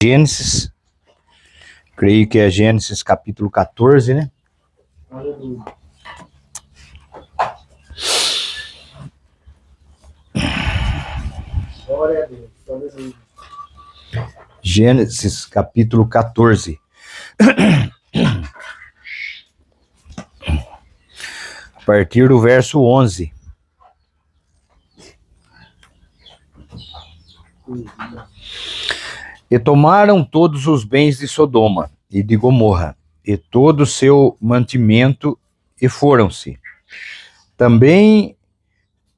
Gênesis, creio que é Gênesis capítulo 14, né? Aleluia. Glória a Deus. Aleluia. Gênesis capítulo 14. A partir do verso 11. E tomaram todos os bens de Sodoma e de Gomorra, e todo o seu mantimento, e foram-se. Também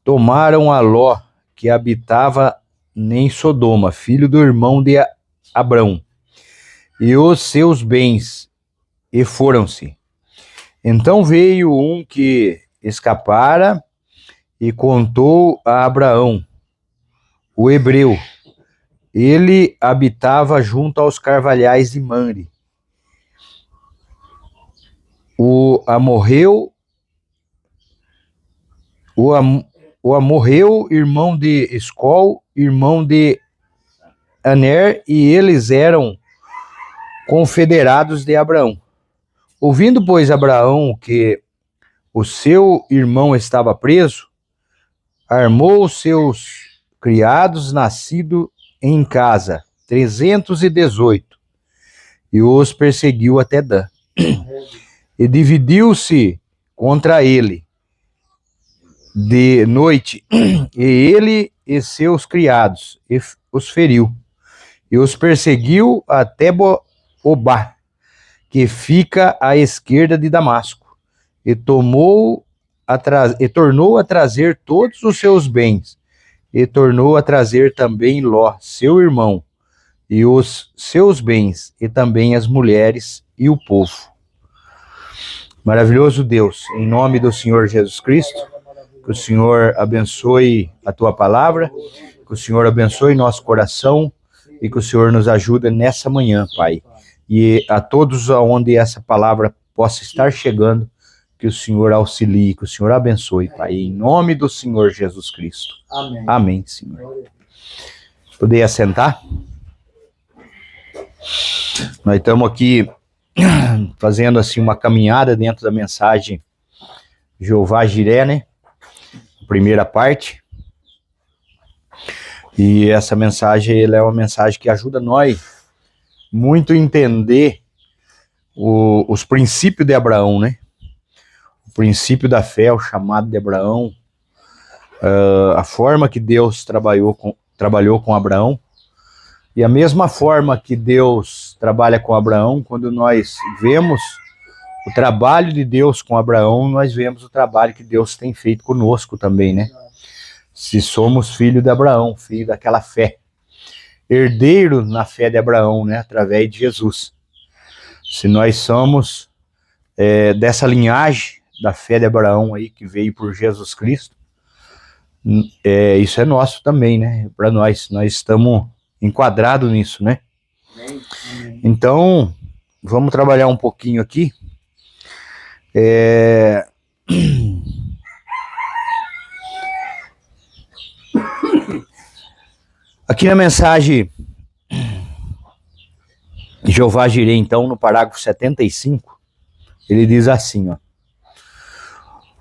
tomaram a Ló, que habitava em Sodoma, filho do irmão de Abrão, e os seus bens, e foram-se. Então veio um que escapara e contou a Abraão, o hebreu. Ele habitava junto aos carvalhais de Mamre. O amorreu, irmão de Escol, irmão de Aner, e eles eram confederados de Abraão. Ouvindo, pois, Abraão que o seu irmão estava preso, armou os seus criados nascidos em casa, 318, e os perseguiu até Dan. E dividiu-se contra ele de noite, e ele e seus criados, e os feriu, e os perseguiu até Obá, que fica à esquerda de Damasco, e tornou a trazer todos os seus bens, e tornou a trazer também Ló, seu irmão, e os seus bens, e também as mulheres e o povo. Maravilhoso Deus, em nome do Senhor Jesus Cristo, que o Senhor abençoe a tua palavra, que o Senhor abençoe nosso coração e que o Senhor nos ajude nessa manhã, Pai. E a todos aonde essa palavra possa estar chegando, que o Senhor auxilie, que o Senhor abençoe, Pai, em nome do Senhor Jesus Cristo. Amém. Amém, Senhor. Poder assentar? Nós estamos aqui fazendo assim uma caminhada dentro da mensagem Jeová Jiré, né? Primeira parte. E essa mensagem, ela é uma mensagem que ajuda nós muito a entender os princípios de Abraão, né? O princípio da fé, o chamado de Abraão, a forma que Deus trabalhou com Abraão, e a mesma forma que Deus trabalha com Abraão, quando nós vemos o trabalho de Deus com Abraão, nós vemos o trabalho que Deus tem feito conosco também, né? Se somos filhos de Abraão, filho daquela fé, herdeiro na fé de Abraão, né? Através de Jesus. Se nós somos dessa linhagem da fé de Abraão aí, que veio por Jesus Cristo, isso é nosso também, né? Para nós estamos enquadrados nisso, né? Então, vamos trabalhar um pouquinho aqui. Aqui na mensagem Jeová Jiré, então, no parágrafo 75, ele diz assim, ó: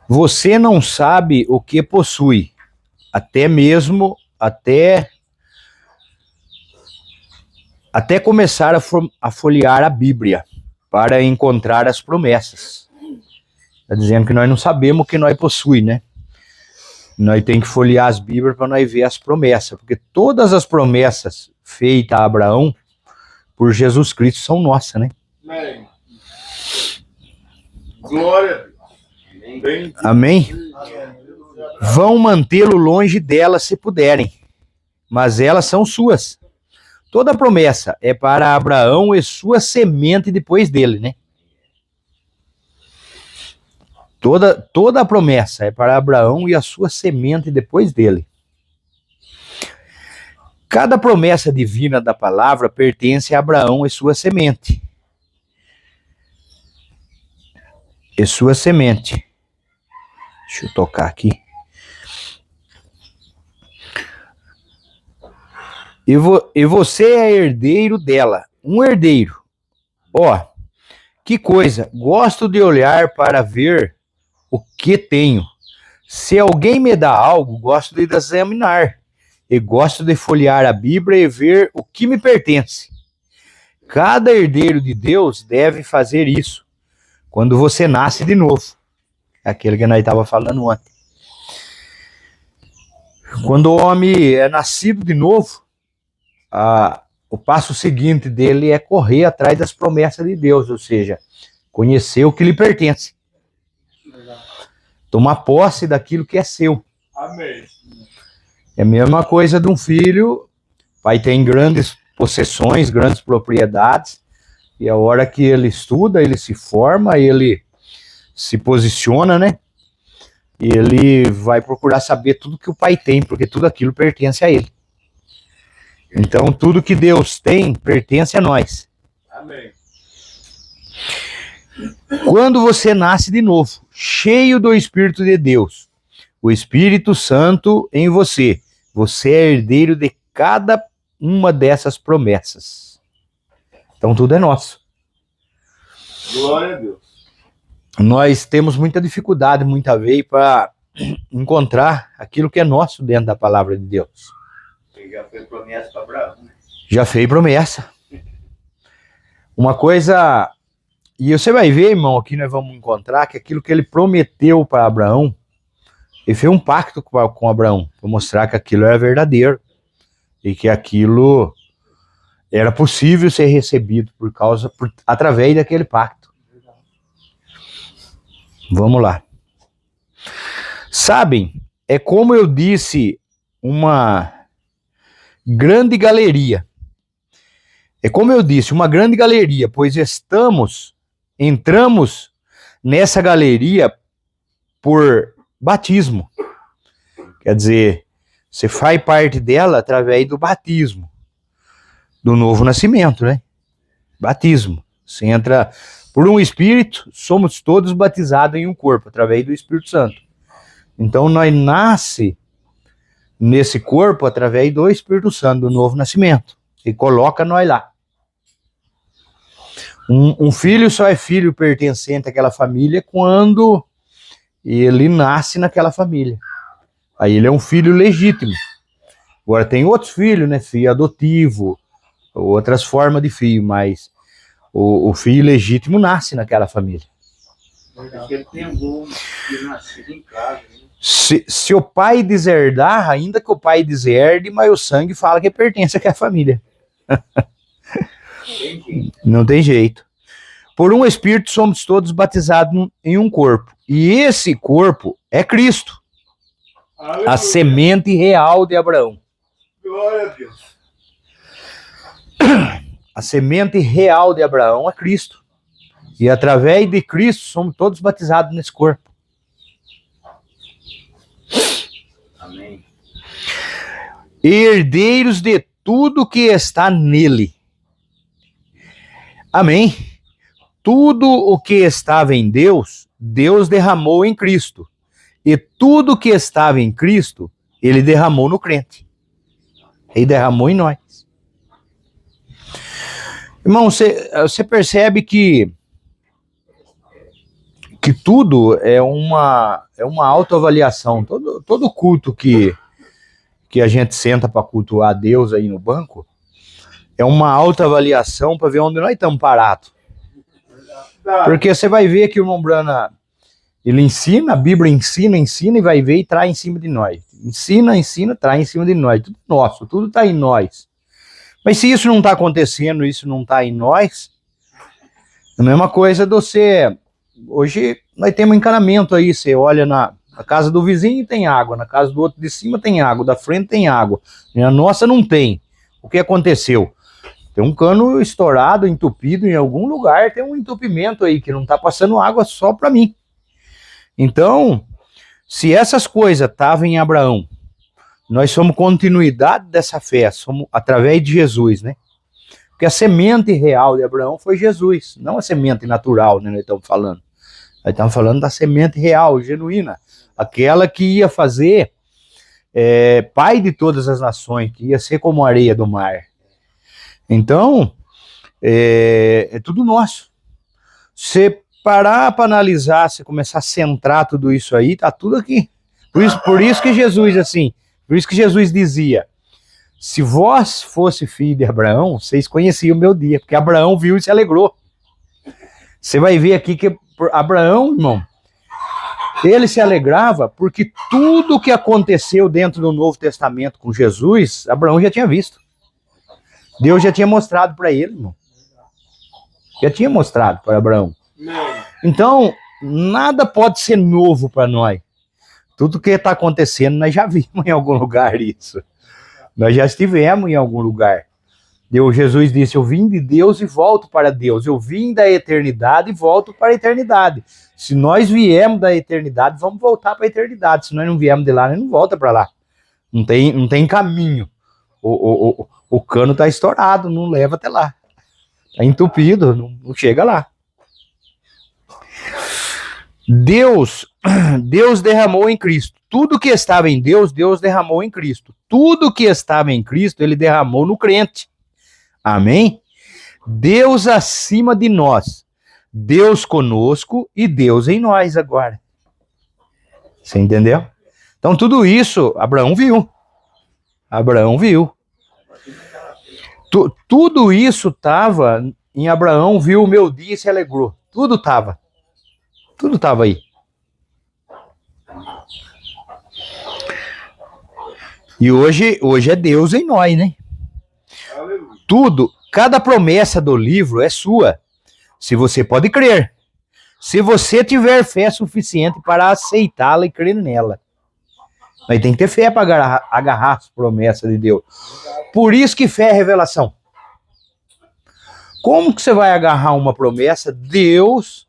você não sabe o que possui, até começar a folhear a Bíblia para encontrar as promessas. Está dizendo que nós não sabemos o que nós possui, né? Nós temos que folhear as Bíblias para nós ver as promessas, porque todas as promessas feitas a Abraão por Jesus Cristo são nossas, né? Amém. Glória a Deus. Amém? Vão mantê-lo longe delas se puderem, mas elas são suas. Toda promessa é para Abraão e sua semente depois dele, né? Toda a promessa é para Abraão e a sua semente depois dele. Cada promessa divina da palavra pertence a Abraão e sua semente. E sua semente. Deixa eu tocar aqui. E você é herdeiro dela, um herdeiro. Ó, que coisa, gosto de olhar para ver o que tenho. Se alguém me dá algo, gosto de examinar. E gosto de folhear a Bíblia e ver o que me pertence. Cada herdeiro de Deus deve fazer isso quando você nasce de novo. Aquele que nós estávamos falando ontem. Quando o homem é nascido de novo, o passo seguinte dele é correr atrás das promessas de Deus, ou seja, conhecer o que lhe pertence. Tomar posse daquilo que é seu. Amém. É a mesma coisa de um filho, o pai tem grandes possessões, grandes propriedades, e a hora que ele estuda, ele se forma, ele se posiciona, né? E ele vai procurar saber tudo que o pai tem, porque tudo aquilo pertence a ele. Então, tudo que Deus tem pertence a nós. Amém. Quando você nasce de novo, cheio do Espírito de Deus, o Espírito Santo em você, você é herdeiro de cada uma dessas promessas. Então, tudo é nosso. Glória a Deus. Nós temos muita dificuldade, muita vez, para encontrar aquilo que é nosso dentro da palavra de Deus. Já fez promessa para Abraão. Já fez promessa. Uma coisa... E você vai ver, irmão, aqui nós vamos encontrar que aquilo que ele prometeu para Abraão, ele fez um pacto com Abraão, para mostrar que aquilo era verdadeiro. E que aquilo era possível ser recebido através daquele pacto. Vamos lá. Sabem, é como eu disse, uma grande galeria. É como eu disse, uma grande galeria, pois entramos nessa galeria por batismo. Quer dizer, você faz parte dela através do batismo, do novo nascimento, né? Batismo. Você entra por um Espírito, somos todos batizados em um corpo, através do Espírito Santo. Então, nós nasce nesse corpo através do Espírito Santo, do novo nascimento. E coloca nós lá. Um filho só é filho pertencente àquela família quando ele nasce naquela família. Aí ele é um filho legítimo. Agora tem outros filhos, né? Filho adotivo, outras formas de filho, mas o filho legítimo nasce naquela família. Porque ele tem algum que nascido em casa. Né? Se o pai deserdar, ainda que o pai deserde, mas o sangue fala que pertence àquela família. Não tem jeito. Por um Espírito somos todos batizados em um corpo. E esse corpo é Cristo. Aleluia. A semente real de Abraão. Glória a Deus. A semente real de Abraão é Cristo. E através de Cristo somos todos batizados nesse corpo. Amém. Herdeiros de tudo que está nele. Amém. Tudo o que estava em Deus, Deus derramou em Cristo. E tudo que estava em Cristo, ele derramou no crente. Ele derramou em nós. Irmão, você percebe que tudo é uma autoavaliação. Todo culto que a gente senta para cultuar a Deus aí no banco, é uma autoavaliação para ver onde nós estamos parados. Porque você vai ver que o irmão Brana, ele ensina, a Bíblia ensina e vai ver e traz em cima de nós. Ensina, traz em cima de nós. Tudo nosso, tudo está em nós. Mas se isso não está acontecendo, isso não está em nós, é a mesma coisa de você... Hoje nós temos um encanamento aí, você olha na casa do vizinho tem água, na casa do outro de cima tem água, da frente tem água. Na nossa não tem. O que aconteceu? Tem um cano estourado, entupido em algum lugar, tem um entupimento aí, que não está passando água só para mim. Então, se essas coisas estavam em Abraão, nós somos continuidade dessa fé, somos através de Jesus, né? Porque a semente real de Abraão foi Jesus, não a semente natural, né? Nós estamos falando. Nós estamos falando da semente real, genuína. Aquela que ia fazer pai de todas as nações, que ia ser como a areia do mar. Então, é tudo nosso. Você parar para analisar, você começar a centrar tudo isso aí, tá tudo aqui. Por isso que Jesus, assim, por isso que Jesus dizia, se vós fosse filho de Abraão, vocês conheciam o meu dia, porque Abraão viu e se alegrou. Você vai ver aqui que Abraão, irmão, ele se alegrava porque tudo que aconteceu dentro do Novo Testamento com Jesus, Abraão já tinha visto. Deus já tinha mostrado para ele, irmão. Já tinha mostrado para Abraão. Então, nada pode ser novo para nós. Tudo que está acontecendo, nós já vimos em algum lugar isso. Nós já estivemos em algum lugar. Jesus disse, eu vim de Deus e volto para Deus. Eu vim da eternidade e volto para a eternidade. Se nós viemos da eternidade, vamos voltar para a eternidade. Se nós não viemos de lá, nós não volta para lá. Não tem caminho. O cano está estourado, não leva até lá. Está entupido, não chega lá. Deus derramou em Cristo. Tudo que estava em Deus, Deus derramou em Cristo. Tudo que estava em Cristo, ele derramou no crente. Amém? Deus acima de nós. Deus conosco e Deus em nós agora. Você entendeu? Então tudo isso, Abraão viu. Abraão viu. Tudo isso estava em Abraão, viu o meu dia e se alegrou. Tudo estava. Tudo estava aí. E hoje é Deus em nós, né? Tudo, cada promessa do livro é sua. Se você pode crer. Se você tiver fé suficiente para aceitá-la e crer nela. Mas tem que ter fé para agarrar as promessas de Deus. Por isso que fé é revelação. Como que você vai agarrar uma promessa? Deus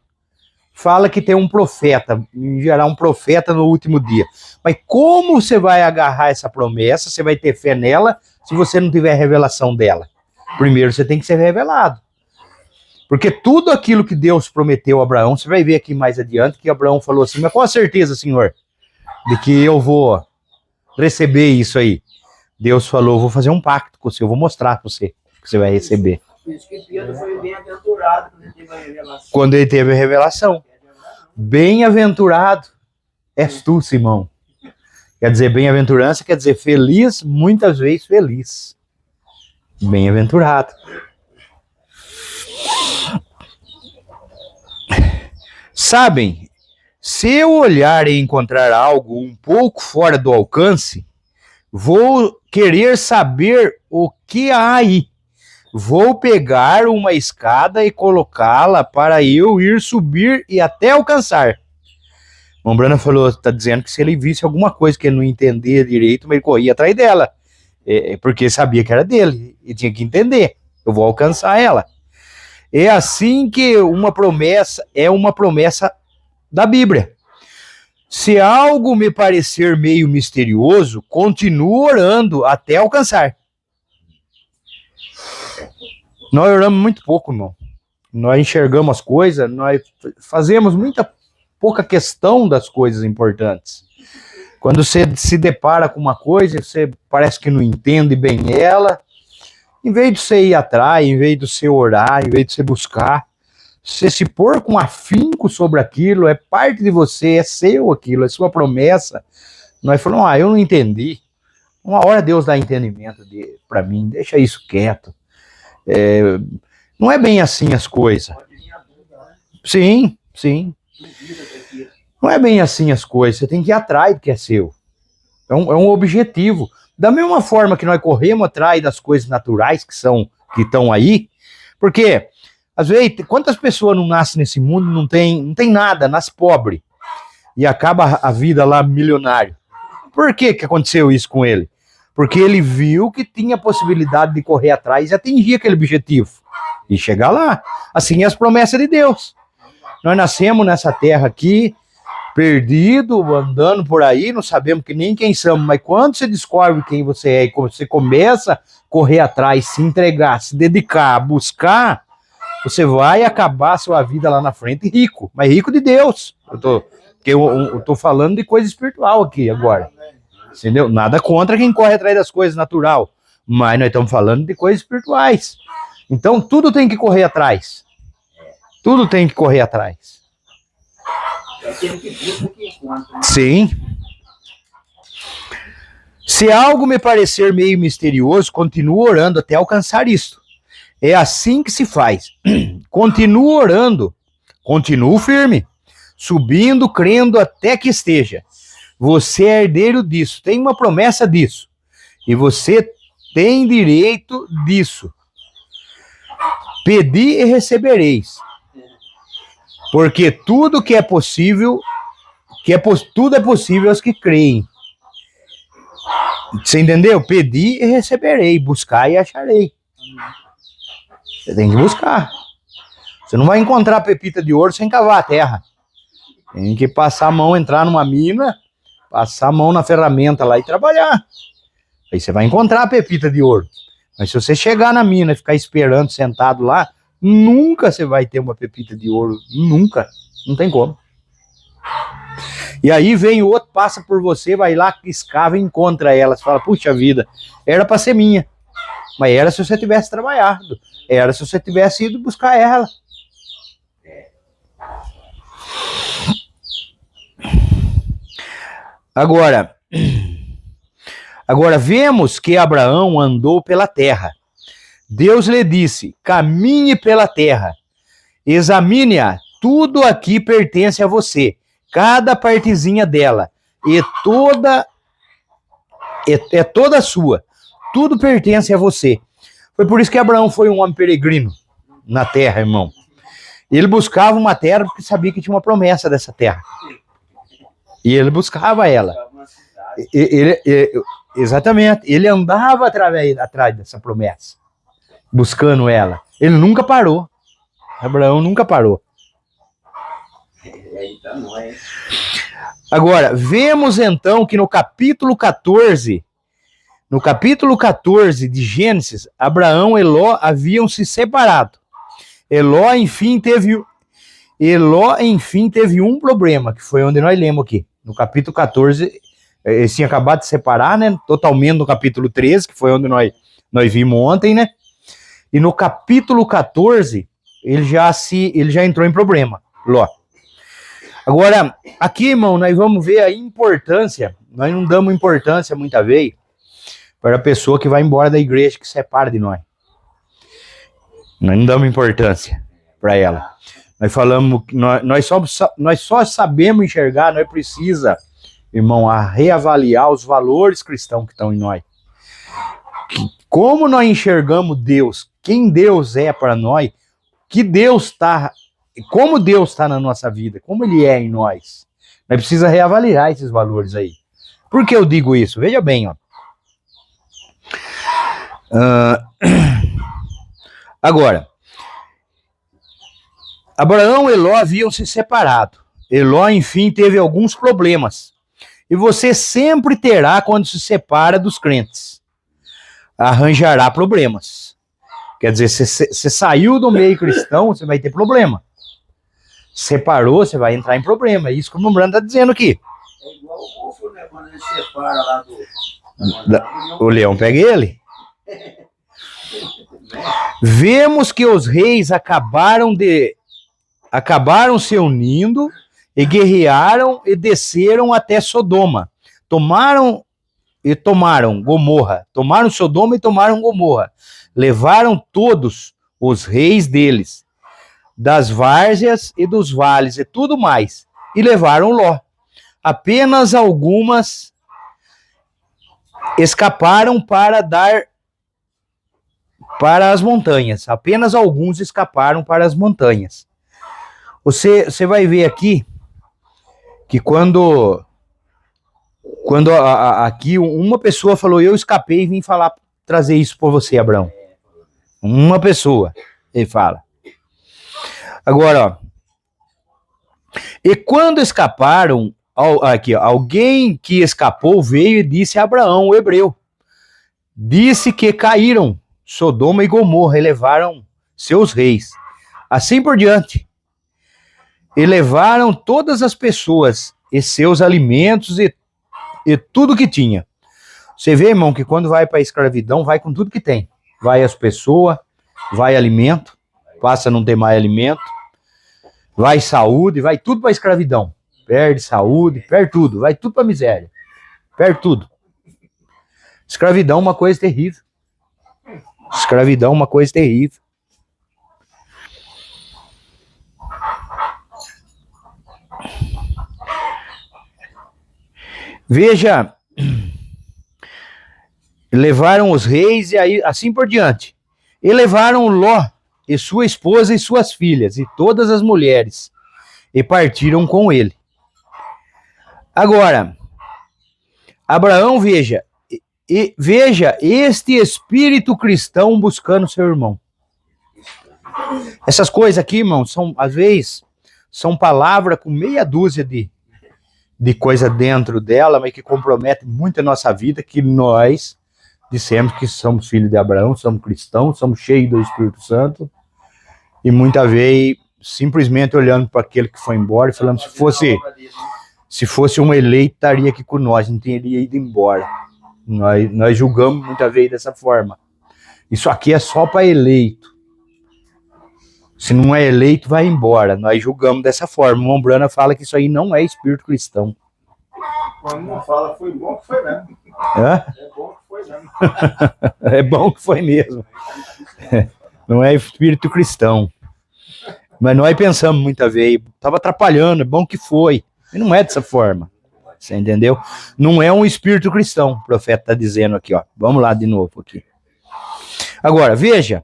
fala que tem um profeta, enviará um profeta no último dia. Mas como você vai agarrar essa promessa, você vai ter fé nela, se você não tiver revelação dela? Primeiro você tem que ser revelado. Porque tudo aquilo que Deus prometeu a Abraão, você vai ver aqui mais adiante, que Abraão falou assim, mas qual a certeza, Senhor, de que eu vou receber isso aí? Deus falou, vou fazer um pacto com você, eu vou mostrar para você que você vai receber. Por isso que Pedro foi bem-aventurado quando ele teve a revelação. Quando ele teve a revelação. Bem-aventurado és tu, Simão. Quer dizer, bem-aventurança quer dizer feliz, muitas vezes feliz. Bem-aventurado. Sabem, se eu olhar e encontrar algo um pouco fora do alcance, vou querer saber o que há aí. Vou pegar uma escada e colocá-la para eu ir subir e até alcançar. O Brana falou, está dizendo que se ele visse alguma coisa que ele não entendia direito, mas ele corria atrás dela. Porque sabia que era dele e tinha que entender. Eu vou alcançar ela. É assim que uma promessa é uma promessa da Bíblia. Se algo me parecer meio misterioso, continuo orando até alcançar. Nós oramos muito pouco, irmão. Nós enxergamos as coisas, nós fazemos muita pouca questão das coisas importantes. Quando você se depara com uma coisa, você parece que não entende bem ela, em vez de você ir atrás, em vez de você orar, em vez de você buscar, você se pôr com afinco sobre aquilo, é parte de você, é seu aquilo, é sua promessa. Nós falamos, eu não entendi. Uma hora Deus dá entendimento para mim, deixa isso quieto. Não é bem assim as coisas. Sim. Não é bem assim as coisas. Você tem que ir atrás do que é seu. É um objetivo. Da mesma forma que nós corremos atrás das coisas naturais que estão aí, porque às vezes quantas pessoas não nascem nesse mundo, não tem nada, nasce pobre e acaba a vida lá milionário. Por que aconteceu isso com ele? Porque ele viu que tinha possibilidade de correr atrás e atingir aquele objetivo. E chegar lá. Assim é as promessas de Deus. Nós nascemos nessa terra aqui, perdido, andando por aí, não sabemos que nem quem somos, mas quando você descobre quem você é e você começa a correr atrás, se entregar, se dedicar, buscar, você vai acabar a sua vida lá na frente rico, mas rico de Deus. Eu tô falando de coisa espiritual aqui agora. Entendeu? Nada contra quem corre atrás das coisas natural. Mas nós estamos falando de coisas espirituais. Então tudo tem que correr atrás. Tudo tem que correr atrás. É aquele que busca que encontra. Né? Sim. Se algo me parecer meio misterioso, continuo orando até alcançar isto. É assim que se faz. Continuo orando. Continuo firme. Subindo, crendo até que esteja. Você é herdeiro disso. Tem uma promessa disso. E você tem direito disso. Pedi e recebereis. Porque tudo que é possível, tudo é possível aos que creem. Você entendeu? Pedi e receberei. Buscar e acharei. Você tem que buscar. Você não vai encontrar pepita de ouro sem cavar a terra. Tem que passar a mão, entrar numa mina, passar a mão na ferramenta lá e trabalhar. Aí você vai encontrar a pepita de ouro. Mas se você chegar na mina e ficar esperando sentado lá, nunca você vai ter uma pepita de ouro. Nunca. Não tem como. E aí vem o outro, passa por você, vai lá, escava e encontra ela. Você fala, puxa vida, era para ser minha. Mas era se você tivesse trabalhado. Era se você tivesse ido buscar ela. Agora vemos que Abraão andou pela terra. Deus lhe disse, caminhe pela terra, examine-a, tudo aqui pertence a você, cada partezinha dela, e é toda sua, tudo pertence a você. Foi por isso que Abraão foi um homem peregrino na terra, irmão. Ele buscava uma terra porque sabia que tinha uma promessa dessa terra. E ele buscava ela. Exatamente, ele andava atrás dessa promessa, buscando ela. Ele nunca parou. Abraão nunca parou. Agora, vemos então que no capítulo 14 de Gênesis, Abraão e Ló haviam se separado. Ló, enfim, teve um problema, que foi onde nós lemos aqui. No capítulo 14, eles tinham acabado de separar, né? Totalmente no capítulo 13, que foi onde nós vimos ontem, né? E no capítulo 14, ele já entrou em problema, Ló. Agora, aqui, irmão, nós vamos ver a importância, nós não damos importância, muita vez, para a pessoa que vai embora da igreja, que separa de nós. Nós não damos importância para ela. Nós falamos, nós só sabemos enxergar, nós precisa, irmão, a reavaliar os valores cristãos que estão em nós. Como nós enxergamos Deus, quem Deus é para nós, como Deus está na nossa vida, como Ele é em nós. Nós precisamos reavaliar esses valores aí. Por que eu digo isso? Veja bem, ó. Agora, Abraão e Ló haviam se separado. E Ló, enfim, teve alguns problemas. E você sempre terá, quando se separa dos crentes, arranjará problemas. Quer dizer, você saiu do meio cristão, você vai ter problema. Separou, você vai entrar em problema. É isso que o Membrano está dizendo aqui. É igual o Wolf, né? Quando ele separa lá do... O leão pega ele. Vemos que os reis acabaram se unindo e guerrearam e desceram até Sodoma. Tomaram Gomorra. Tomaram Sodoma e tomaram Gomorra. Levaram todos os reis deles, das várzeas e dos vales e tudo mais. E levaram Ló. Apenas algumas escaparam para as montanhas. Apenas alguns escaparam para as montanhas. Você vai ver aqui que quando aqui uma pessoa falou, eu escapei e vim trazer isso por você, Abraão. Uma pessoa, ele fala. Agora, ó. E quando escaparam, aqui, ó, alguém que escapou veio e disse a Abraão, o hebreu, disse que caíram Sodoma e Gomorra e levaram seus reis. Assim por diante. E levaram todas as pessoas e seus alimentos e tudo que tinha. Você vê, irmão, que quando vai para a escravidão, vai com tudo que tem. Vai as pessoas, vai alimento, passa a não ter mais alimento, vai saúde, vai tudo para a escravidão. Perde saúde, perde tudo, vai tudo para a miséria. Perde tudo. Escravidão é uma coisa terrível. Escravidão é uma coisa terrível. Veja, levaram os reis e aí assim por diante. E levaram Ló e sua esposa e suas filhas e todas as mulheres e partiram com ele. Agora, Abraão, veja este espírito cristão buscando seu irmão. Essas coisas aqui, irmão, são, às vezes, são palavras com meia dúzia de coisa dentro dela, mas que compromete muito a nossa vida, que nós dissemos que somos filhos de Abraão, somos cristãos, somos cheios do Espírito Santo, e muitas vezes, simplesmente olhando para aquele que foi embora e falando, se fosse um eleito, estaria aqui com nós, não teria ido embora. Nós julgamos muitas vezes dessa forma. Isso aqui é só para eleito. Se não é eleito, vai embora. Nós julgamos dessa forma. O Mombrana fala que isso aí não é espírito cristão. Quando não fala, foi bom que foi mesmo. Hã? É bom que foi mesmo. É bom que foi mesmo. Não é espírito cristão. Mas nós pensamos muitas vezes, estava atrapalhando, é bom que foi. E não é dessa forma. Você entendeu? Não é um espírito cristão, o profeta está dizendo aqui, ó. Vamos lá de novo aqui. Agora, veja.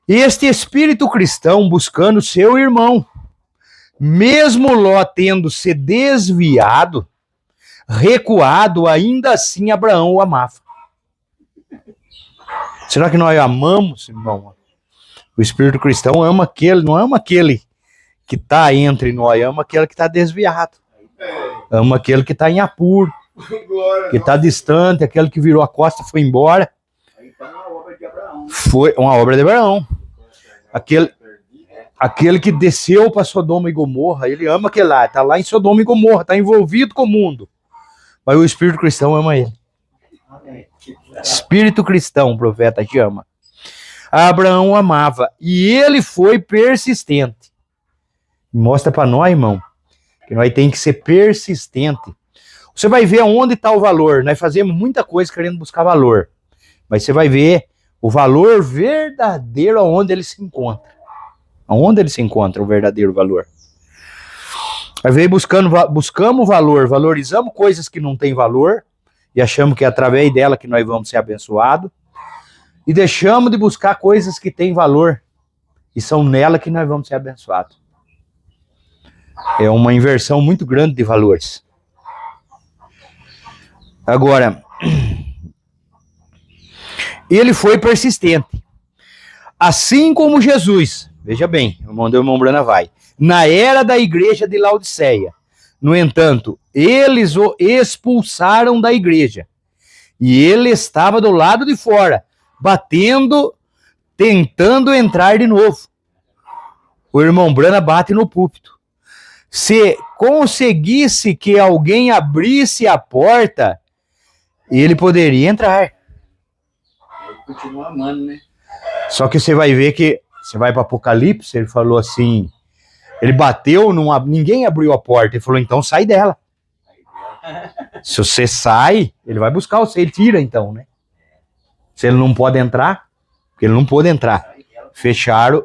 Este espírito cristão buscando seu irmão, mesmo Ló tendo se desviado, recuado, ainda assim Abraão o amava. Será que nós amamos, irmão? O espírito cristão ama aquele, não ama aquele que está entre nós, ama aquele que está desviado. Ama aquele que está em apuro, que está distante, aquele que virou a costa e foi embora. Foi uma obra de Abraão. Aquele que desceu para Sodoma e Gomorra, ele ama aquele lá, está lá em Sodoma e Gomorra, está envolvido com o mundo. Mas o espírito cristão ama ele. Espírito cristão, o profeta te ama. Abraão amava e ele foi persistente. Mostra para nós, irmão, que nós tem que ser persistente. Você vai ver aonde está o valor. Nós fazemos muita coisa querendo buscar valor, mas você vai ver o valor verdadeiro aonde ele se encontra. Aonde ele se encontra o verdadeiro valor. Às vezes buscamos valor, valorizamos coisas que não têm valor e achamos que é através dela que nós vamos ser abençoados e deixamos de buscar coisas que têm valor e são nela que nós vamos ser abençoados. É uma inversão muito grande de valores. Agora, ele foi persistente. Assim como Jesus, veja bem, o irmão Brana vai, na era da igreja de Laodiceia. No entanto, eles o expulsaram da igreja. E ele estava do lado de fora, batendo, tentando entrar de novo. O irmão Brana bate no púlpito. Se conseguisse que alguém abrisse a porta, ele poderia entrar. Ele continua amando, né? Só que você vai ver que, você vai para Apocalipse, ele falou assim, ele bateu, ninguém abriu a porta, ele falou, então sai dela. Se você sai, ele vai buscar você, ele tira então, né? Se ele não pode entrar, porque ele não pôde entrar. Fecharam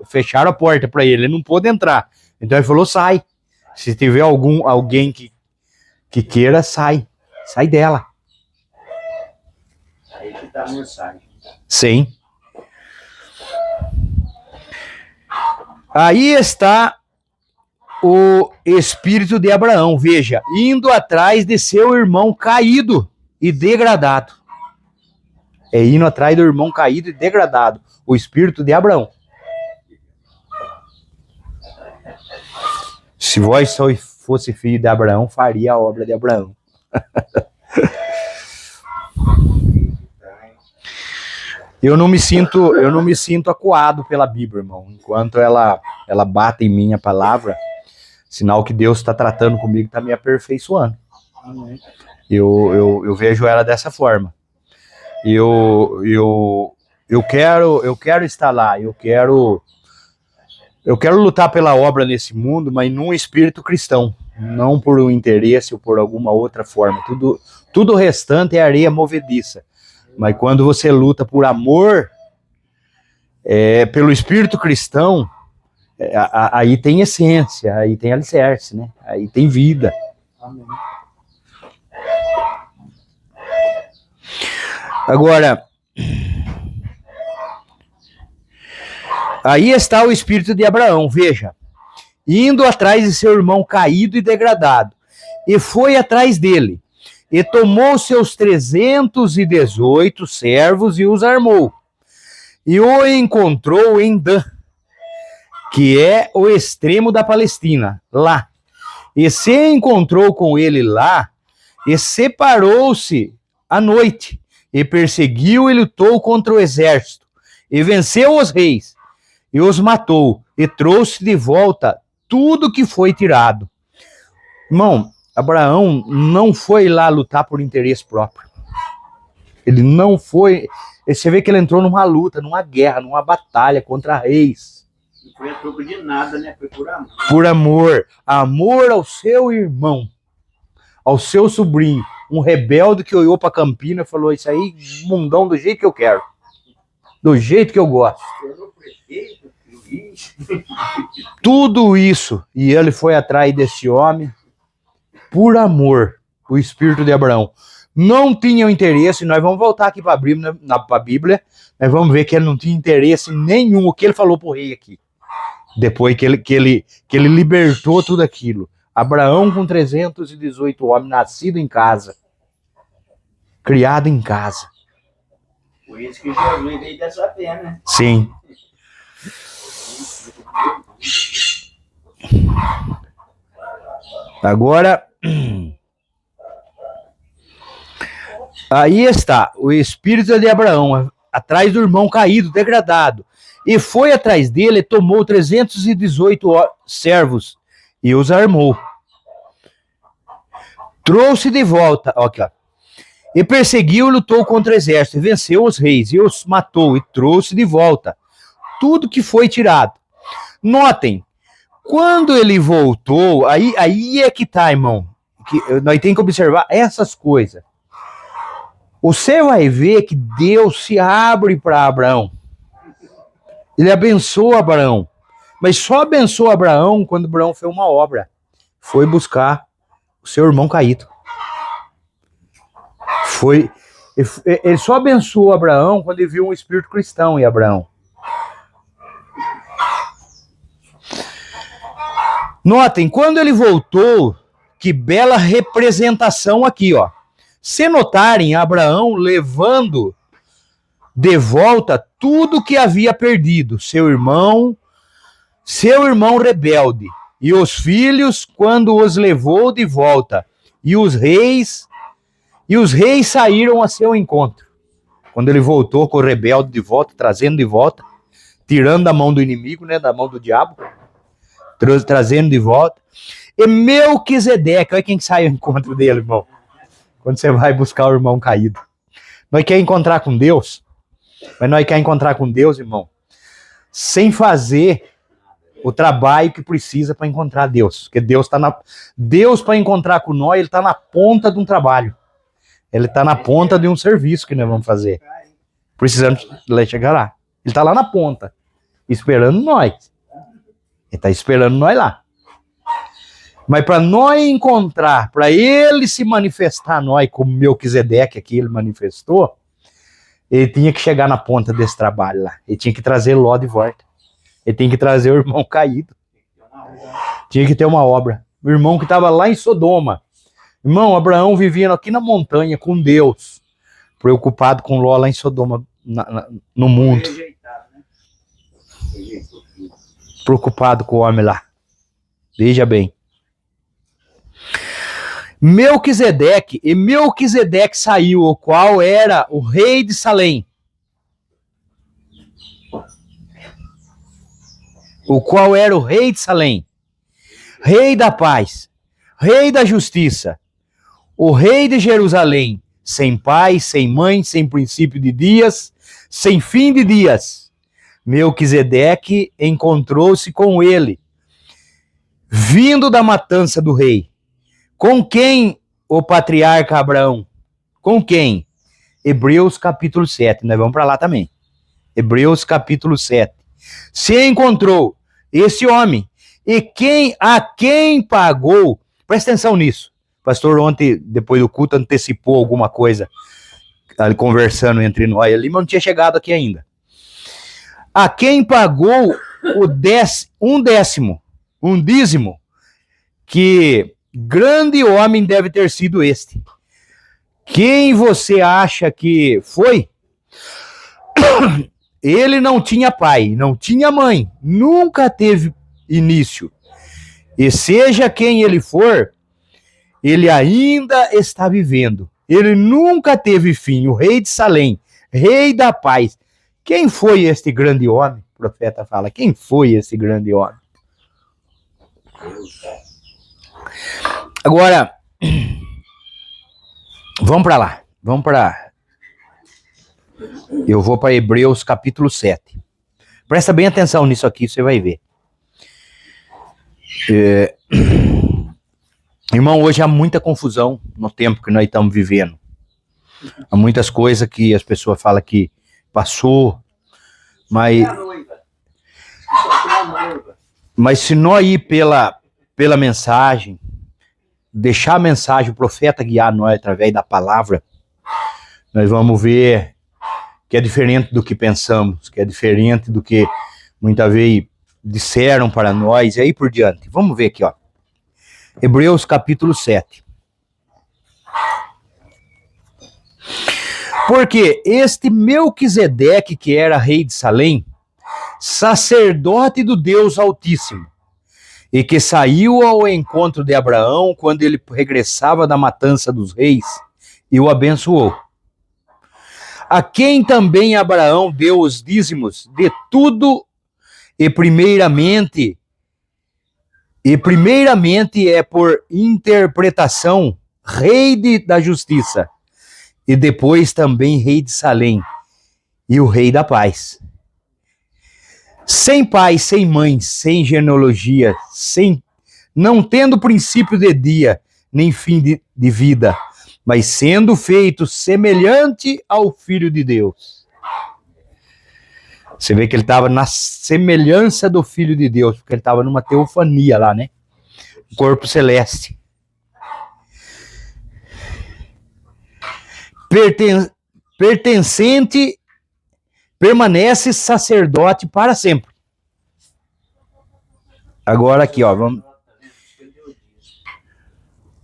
a porta para ele não pôde entrar. Então ele falou, sai. Se tiver alguém que queira, sai dela. Aí que tá a mensagem. Sim. Aí está o espírito de Abraão, veja, indo atrás de seu irmão caído e degradado. É indo atrás do irmão caído e degradado. O espírito de Abraão. Se vós só fosse filho de Abraão, faria a obra de Abraão. Eu não me sinto acuado pela Bíblia, irmão. Enquanto ela bate em mim a palavra, sinal que Deus está tratando comigo, está me aperfeiçoando. Eu vejo ela dessa forma. Eu quero estar lá, eu quero lutar pela obra nesse mundo, mas num espírito cristão, não por um interesse ou por alguma outra forma. Tudo o restante é areia movediça. Mas quando você luta por amor, pelo espírito cristão, aí tem essência, aí tem alicerce, né? Aí tem vida. Amém. Agora, aí está o espírito de Abraão, veja, indo atrás de seu irmão caído e degradado, e foi atrás dele, e tomou seus 318 servos e os armou, e o encontrou em Dan, que é o extremo da Palestina, lá, e se encontrou com ele lá, e separou-se à noite, e perseguiu e lutou contra o exército, e venceu os reis, e os matou, e trouxe de volta tudo que foi tirado. Irmão, Abraão não foi lá lutar por interesse próprio. Ele não foi... Você vê que ele entrou numa luta, numa guerra, numa batalha contra reis. Não foi a troco de nada, né? Foi por amor. Por amor. Amor ao seu irmão, ao seu sobrinho. Um rebelde que olhou pra Campina e falou, isso aí, mundão do jeito que eu quero. Do jeito que eu gosto. Tudo isso. E ele foi atrás desse homem por amor. O espírito de Abraão. Não tinha interesse. Nós vamos voltar aqui para a Bíblia. Nós vamos ver que ele não tinha interesse nenhum. O que ele falou pro rei aqui. Depois que ele libertou tudo aquilo. Abraão com 318 homens, nascido em casa. Criado em casa. Por isso que Jesus veio dessa pena, né? Sim. Agora, aí está o espírito de Abraão, atrás do irmão caído, degradado, e foi atrás dele, tomou 318 servos e os armou. Trouxe de volta, aqui, ó, e perseguiu e lutou contra o exército, e venceu os reis, e os matou, e trouxe de volta tudo que foi tirado. Notem, quando ele voltou, aí é que tá, irmão, que nós temos que observar essas coisas. Você vai ver que Deus se abre para Abraão. Ele abençoa Abraão, mas só abençoa Abraão quando Abraão fez uma obra. Foi buscar o seu irmão caído. Ele só abençoou Abraão quando ele viu um espírito cristão em Abraão. Notem, quando ele voltou, que bela representação aqui, ó. Se notarem, Abraão levando de volta tudo que havia perdido, seu irmão rebelde, e os filhos quando os levou de volta, e os reis saíram a seu encontro. Quando ele voltou com o rebelde de volta, trazendo de volta, tirando da mão do inimigo, né, da mão do diabo, trazendo de volta. E Melquisedeque, olha quem sai ao encontro dele, irmão. Quando você vai buscar o irmão caído. Nós quer encontrar com Deus, mas nós quer encontrar com Deus, irmão, sem fazer o trabalho que precisa para encontrar Deus. Porque Deus para encontrar com nós, ele está na ponta de um trabalho. Ele está na ponta de um serviço que nós vamos fazer. Precisamos chegar lá. Ele está lá na ponta, esperando nós. Ele está esperando nós lá. Mas para nós encontrar, para ele se manifestar a nós, como Melquisedeque aqui ele manifestou, ele tinha que chegar na ponta desse trabalho lá. Ele tinha que trazer Ló de volta. Ele tinha que trazer o irmão caído. Tinha que ter uma obra. O irmão que estava lá em Sodoma. Irmão, Abraão vivia aqui na montanha com Deus, preocupado com Ló lá em Sodoma, no mundo. Preocupado com o homem lá. Veja bem. Melquisedeque saiu, o qual era o rei de Salém. O qual era o rei de Salém. Rei da paz. Rei da justiça. o rei de Jerusalém, sem pai, sem mãe, sem princípio de dias, sem fim de dias. Melquisedeque encontrou-se com ele, vindo da matança do rei. Com quem o patriarca Abraão? Com quem? Hebreus capítulo 7, nós vamos para lá também. Hebreus capítulo 7. Se encontrou esse homem, e a quem pagou, presta atenção nisso. O pastor ontem, depois do culto, antecipou alguma coisa, ali conversando entre nós ali, mas não tinha chegado aqui ainda. A quem pagou um dízimo, que grande homem deve ter sido este. Quem você acha que foi? Ele não tinha pai, não tinha mãe, nunca teve início. E seja quem ele for, ele ainda está vivendo. Ele nunca teve fim. O rei de Salém, rei da paz. Quem foi este grande homem? O profeta fala, quem foi esse grande homem? Agora, vamos para lá. Eu vou para Hebreus capítulo 7. Presta bem atenção nisso aqui, você vai ver. Irmão, hoje há muita confusão no tempo que nós estamos vivendo. Há muitas coisas que as pessoas falam que passou, mas se nós ir pela mensagem, deixar a mensagem, o profeta guiar nós através da palavra, nós vamos ver que é diferente do que pensamos, que é diferente do que muitas vezes disseram para nós, e aí por diante. Vamos ver aqui, ó. Hebreus capítulo 7. Porque este Melquisedeque, que era rei de Salém, sacerdote do Deus Altíssimo, e que saiu ao encontro de Abraão quando ele regressava da matança dos reis, e o abençoou. A quem também Abraão deu os dízimos de tudo, e primeiramente é por interpretação rei da justiça, e depois também rei de Salém, e o rei da paz. Sem pai, sem mãe, sem genealogia, não tendo princípio de dia, nem fim de vida, mas sendo feito semelhante ao Filho de Deus. Você vê que ele estava na semelhança do Filho de Deus, porque ele estava numa teofania lá, né? Corpo celeste. Pertencente, permanece sacerdote para sempre. Agora aqui, ó, vamos.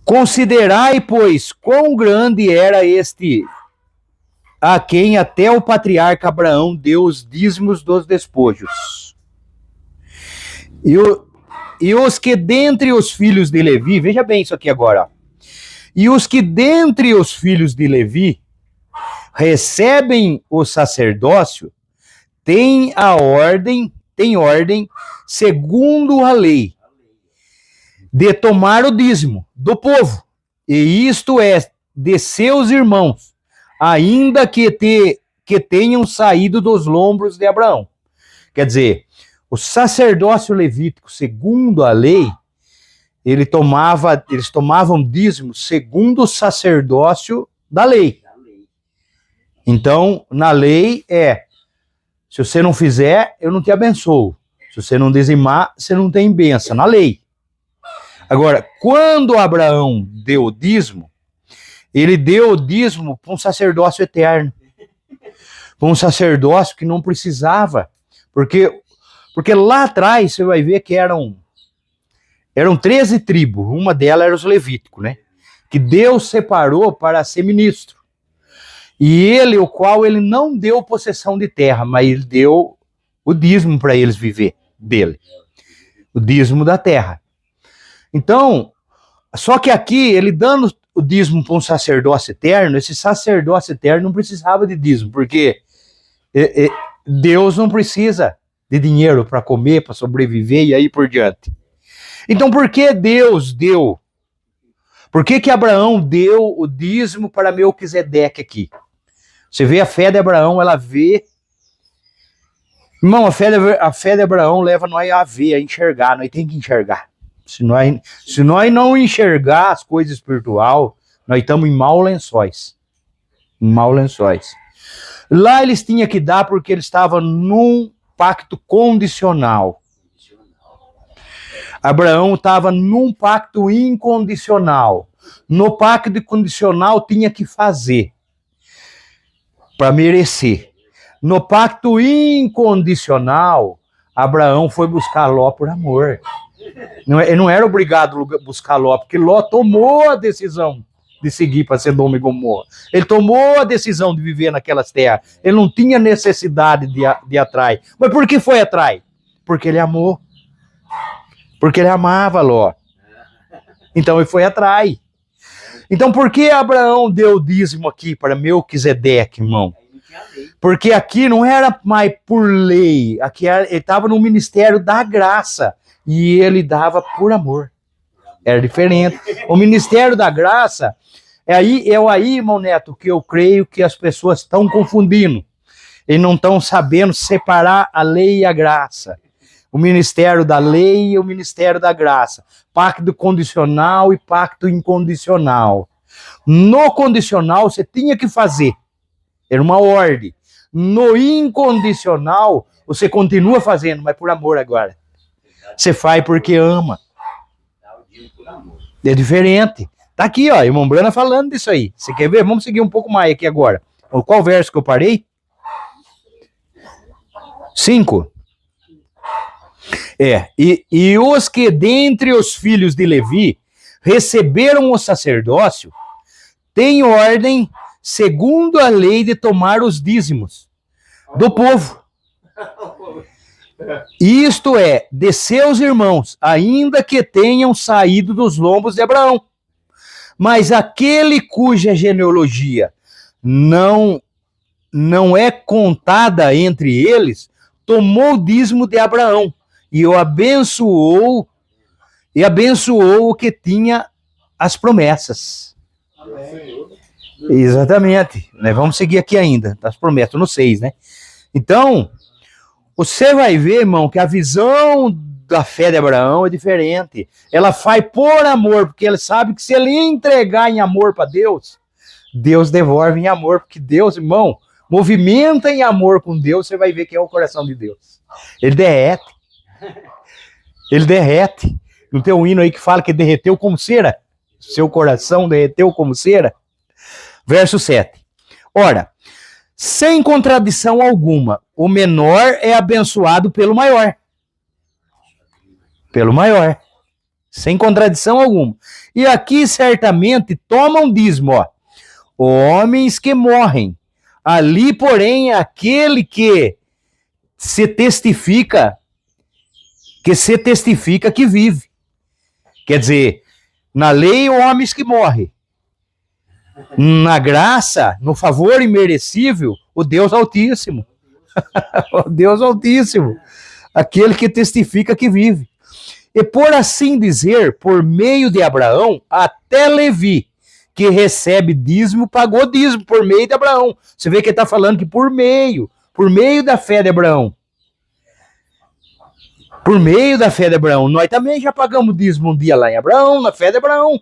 Considerai, pois, quão grande era este a quem até o patriarca Abraão deu os dízimos dos despojos. E os que dentre os filhos de Levi, veja bem isso aqui agora, ó. E os que dentre os filhos de Levi recebem o sacerdócio, têm ordem, segundo a lei, de tomar o dízimo do povo, e isto é, de seus irmãos, ainda que tenham saído dos lombos de Abraão. Quer dizer, o sacerdócio levítico, segundo a lei, eles tomavam dízimo segundo o sacerdócio da lei. Então, na lei se você não fizer, eu não te abençoo. Se você não dizimar, você não tem bênção, na lei. Agora, quando Abraão deu o dízimo, ele deu o dízimo para um sacerdócio eterno. Para um sacerdócio que não precisava. Porque lá atrás, você vai ver que eram 13 tribos. Uma delas era os levíticos, né? Que Deus separou para ser ministro. E o qual ele não deu possessão de terra, mas ele deu o dízimo para eles viver dele. O dízimo da terra. Então, só que aqui, ele dando o dízimo para um sacerdócio eterno, esse sacerdócio eterno não precisava de dízimo, porque Deus não precisa de dinheiro para comer, para sobreviver e aí por diante. Então, por que Deus deu Por que Abraão deu o dízimo para Melquisedeque aqui? Você vê a fé de Abraão, ela vê... Irmão, a fé de Abraão leva nós a ver, a enxergar. Nós temos que enxergar. Se nós não enxergar as coisas espirituais, nós estamos em maus lençóis. Em maus lençóis. Lá eles tinham que dar porque eles estavam num pacto condicional. Abraão estava num pacto incondicional. No pacto condicional tinha que fazer para merecer. No pacto incondicional, Abraão foi buscar Ló por amor. Ele não era obrigado a buscar Ló, porque Ló tomou a decisão de seguir para Sodoma e Gomorra. Ele tomou a decisão de viver naquelas terras. Ele não tinha necessidade de ir atrás. Mas por que foi atrás? Porque ele amou. Porque ele amava Ló. Então ele foi atrás. Então por que Abraão deu o dízimo aqui para Melquisedeque, irmão? Porque aqui não era mais por lei, aqui ele estava no ministério da graça e ele dava por amor. Era diferente. O ministério da graça é aí, irmão Neto, que eu creio que as pessoas estão confundindo. Eles não estão sabendo separar a lei e a graça. O ministério da lei e o ministério da graça. Pacto condicional e pacto incondicional. No condicional você tinha que fazer. Era uma ordem. No incondicional, você continua fazendo, mas por amor agora. Você faz porque ama. É diferente. Tá aqui, ó, irmão Brana falando disso aí. Você quer ver? Vamos seguir um pouco mais aqui agora. Qual verso que eu parei? 5. E os que dentre os filhos de Levi receberam o sacerdócio, têm ordem segundo a lei de tomar os dízimos do povo. Isto é, de seus irmãos, ainda que tenham saído dos lombos de Abraão. Mas aquele cuja genealogia não é contada entre eles, tomou o dízimo de Abraão e o abençoou o que tinha as promessas. Amém. Exatamente. Vamos seguir aqui ainda, as promessas, no 6, né? Então, você vai ver, irmão, que a visão da fé de Abraão é diferente. Ela faz por amor, porque ele sabe que se ele entregar em amor para Deus, Deus devolve em amor, porque Deus, irmão, movimenta em amor com Deus, você vai ver que é o coração de Deus. Ele derrete. Ele derrete. Não tem um hino aí que fala que derreteu como cera? Seu coração derreteu como cera? Verso 7. Ora, sem contradição alguma, o menor é abençoado pelo maior. Pelo maior. Sem contradição alguma. E aqui, certamente, tomam dízimo, ó. Homens que morrem. Ali, porém, aquele que se testifica que vive. Quer dizer, na lei, homens que morrem. Na graça, no favor imerecível, o Deus Altíssimo. O Deus Altíssimo. Aquele que testifica que vive. E por assim dizer, por meio de Abraão, até Levi, que recebe dízimo, pagou dízimo por meio de Abraão. Você vê que ele está falando que por meio da fé de Abraão. Por meio da fé de Abraão. Nós também já pagamos dízimo um dia lá em Abraão, na fé de Abraão.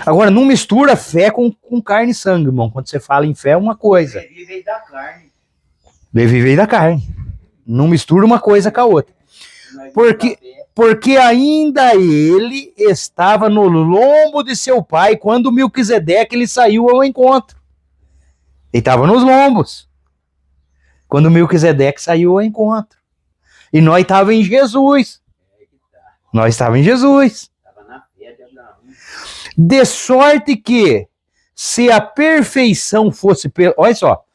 Agora, não mistura fé com carne e sangue, irmão. Quando você fala em fé, é uma coisa. Levi veio da carne. Levi veio da carne. Não mistura uma coisa com a outra. Porque ainda ele estava no lombo de seu pai quando Melquisedeque ele saiu ao encontro. Ele estava nos lombos. Quando Melquisedeque saiu ao encontro. E nós estávamos em Jesus. Nós estávamos em Jesus. De sorte que, se a perfeição fosse... Olha só.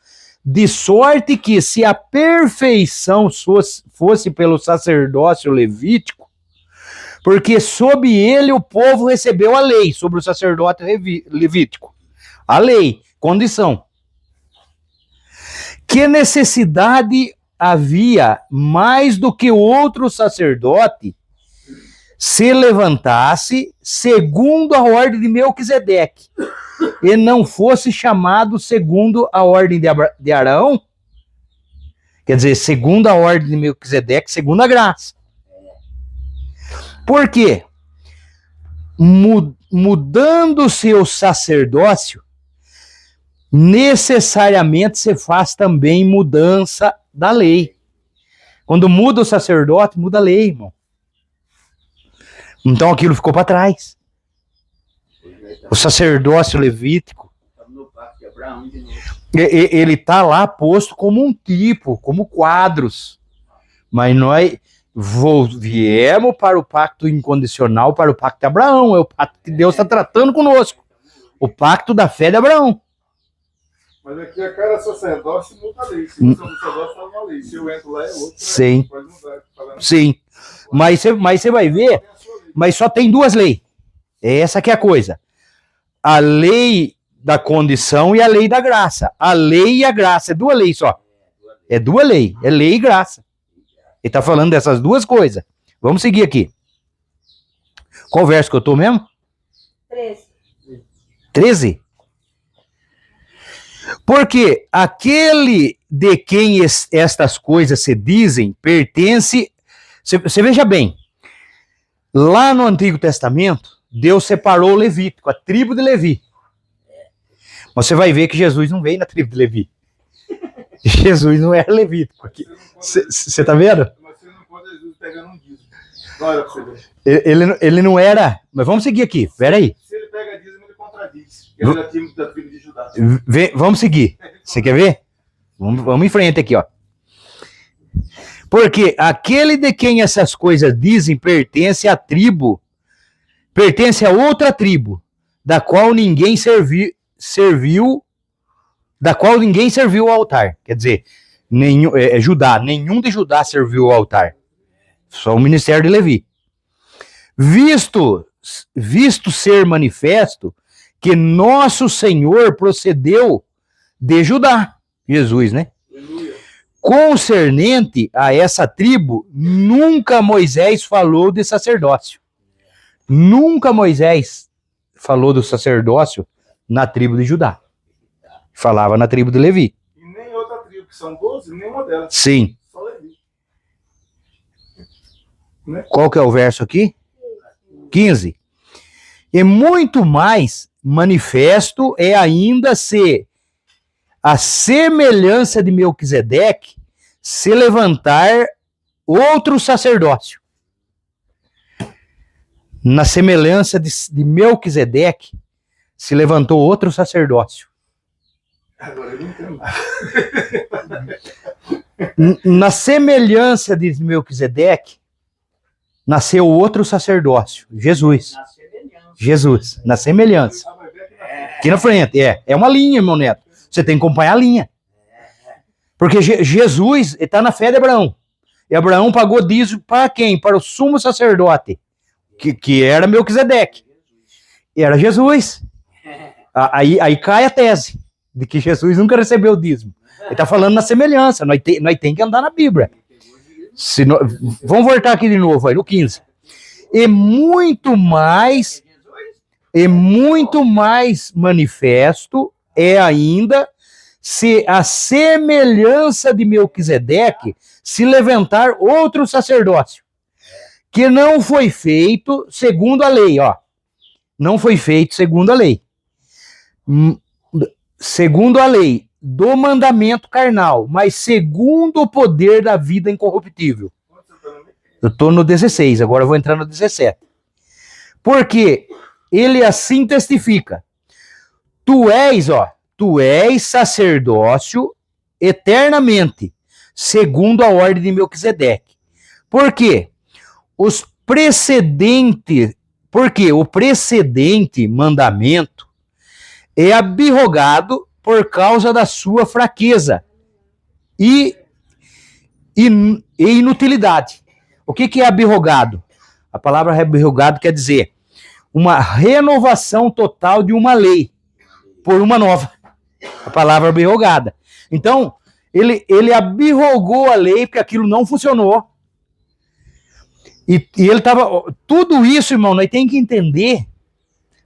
De sorte que, se a perfeição fosse pelo sacerdócio levítico, porque sob ele o povo recebeu a lei, sobre o sacerdote levítico. A lei, condição. Que necessidade havia mais do que outro sacerdote se levantasse segundo a ordem de Melquisedeque e não fosse chamado segundo a ordem de Arão, quer dizer, segundo a ordem de Melquisedeque, segundo a graça. Por quê? Mudando-se o sacerdócio, necessariamente se faz também mudança da lei. Quando muda o sacerdote, muda a lei, irmão. Então aquilo ficou para trás. O sacerdócio levítico, ele está lá posto como um tipo, como quadros. Mas nós viemos para o pacto incondicional, para o pacto de Abraão. É o pacto que Deus está tratando conosco. O pacto da fé de Abraão. Mas aqui a cada sacerdócio muda a lei. Se você é um sacerdócio, faz uma lei. Se eu entro lá, é outra. Sim. Pode mudar. Sim. Mas você vai ver, mas só tem duas leis. Essa que é a coisa. A lei da condição e a lei da graça. A lei e a graça. É duas leis só. É duas leis. É lei e graça. Ele está falando dessas duas coisas. Vamos seguir aqui. Qual verso que eu estou mesmo? 13. 13? Porque aquele de quem estas coisas se dizem pertence... Você veja bem, lá no Antigo Testamento, Deus separou o Levítico, a tribo de Levi. Mas você vai ver que Jesus não veio na tribo de Levi. Jesus não era levítico. Você está vendo? Mas você não pode Jesus pegando um dízimo. Olha pra você ver. Ele não era... Mas vamos seguir aqui, peraí. Se ele pega dízimo, ele contradiz. Ele era time da tribo de Judá. Vamos seguir. Você quer ver? Vamos em frente aqui, ó. Porque aquele de quem essas coisas dizem pertence à tribo, pertence a outra tribo, da qual ninguém serviu ao altar. Quer dizer, Judá, nenhum de Judá serviu ao altar. Só o ministério de Levi. Visto ser manifesto que nosso Senhor procedeu de Judá, Jesus, né? Concernente a essa tribo, nunca Moisés falou de sacerdócio. Nunca Moisés falou do sacerdócio na tribo de Judá. Falava na tribo de Levi. E nem outra tribo, que são 12, nenhuma delas. Sim. Só Levi. Né? Qual que é o verso aqui? 15. E muito mais manifesto é ainda se a semelhança de Melquisedeque se levantar outro sacerdócio. Na semelhança de Melquisedeque se levantou outro sacerdócio. Agora eu não entendo. Na semelhança de Melquisedeque nasceu outro sacerdócio, Jesus. Jesus, na semelhança. Aqui na frente, é uma linha, meu neto. Você tem que acompanhar a linha. Porque Jesus está na fé de Abraão. E Abraão pagou dízimo para quem? Para o sumo sacerdote, que era Melquisedeque. E era Jesus. Aí cai a tese de que Jesus nunca recebeu dízimo. Ele está falando na semelhança. Nós tem que andar na Bíblia. Vamos voltar aqui de novo, aí, no 15. E muito mais manifesto é ainda se a semelhança de Melquisedeque se levantar outro sacerdócio, que não foi feito segundo a lei, ó. Não foi feito segundo a lei. Segundo a lei do mandamento carnal, mas segundo o poder da vida incorruptível. Eu estou no 16, agora eu vou entrar no 17. Porque ele assim testifica: tu és sacerdócio eternamente, segundo a ordem de Melquisedeque. Por quê? Porque o precedente mandamento é abrogado por causa da sua fraqueza e inutilidade. O que é abrogado? A palavra abrogado quer dizer uma renovação total de uma lei por uma nova. A palavra abrogada. Então, ele abrogou a lei porque aquilo não funcionou. E ele estava... Tudo isso, irmão, nós temos que entender.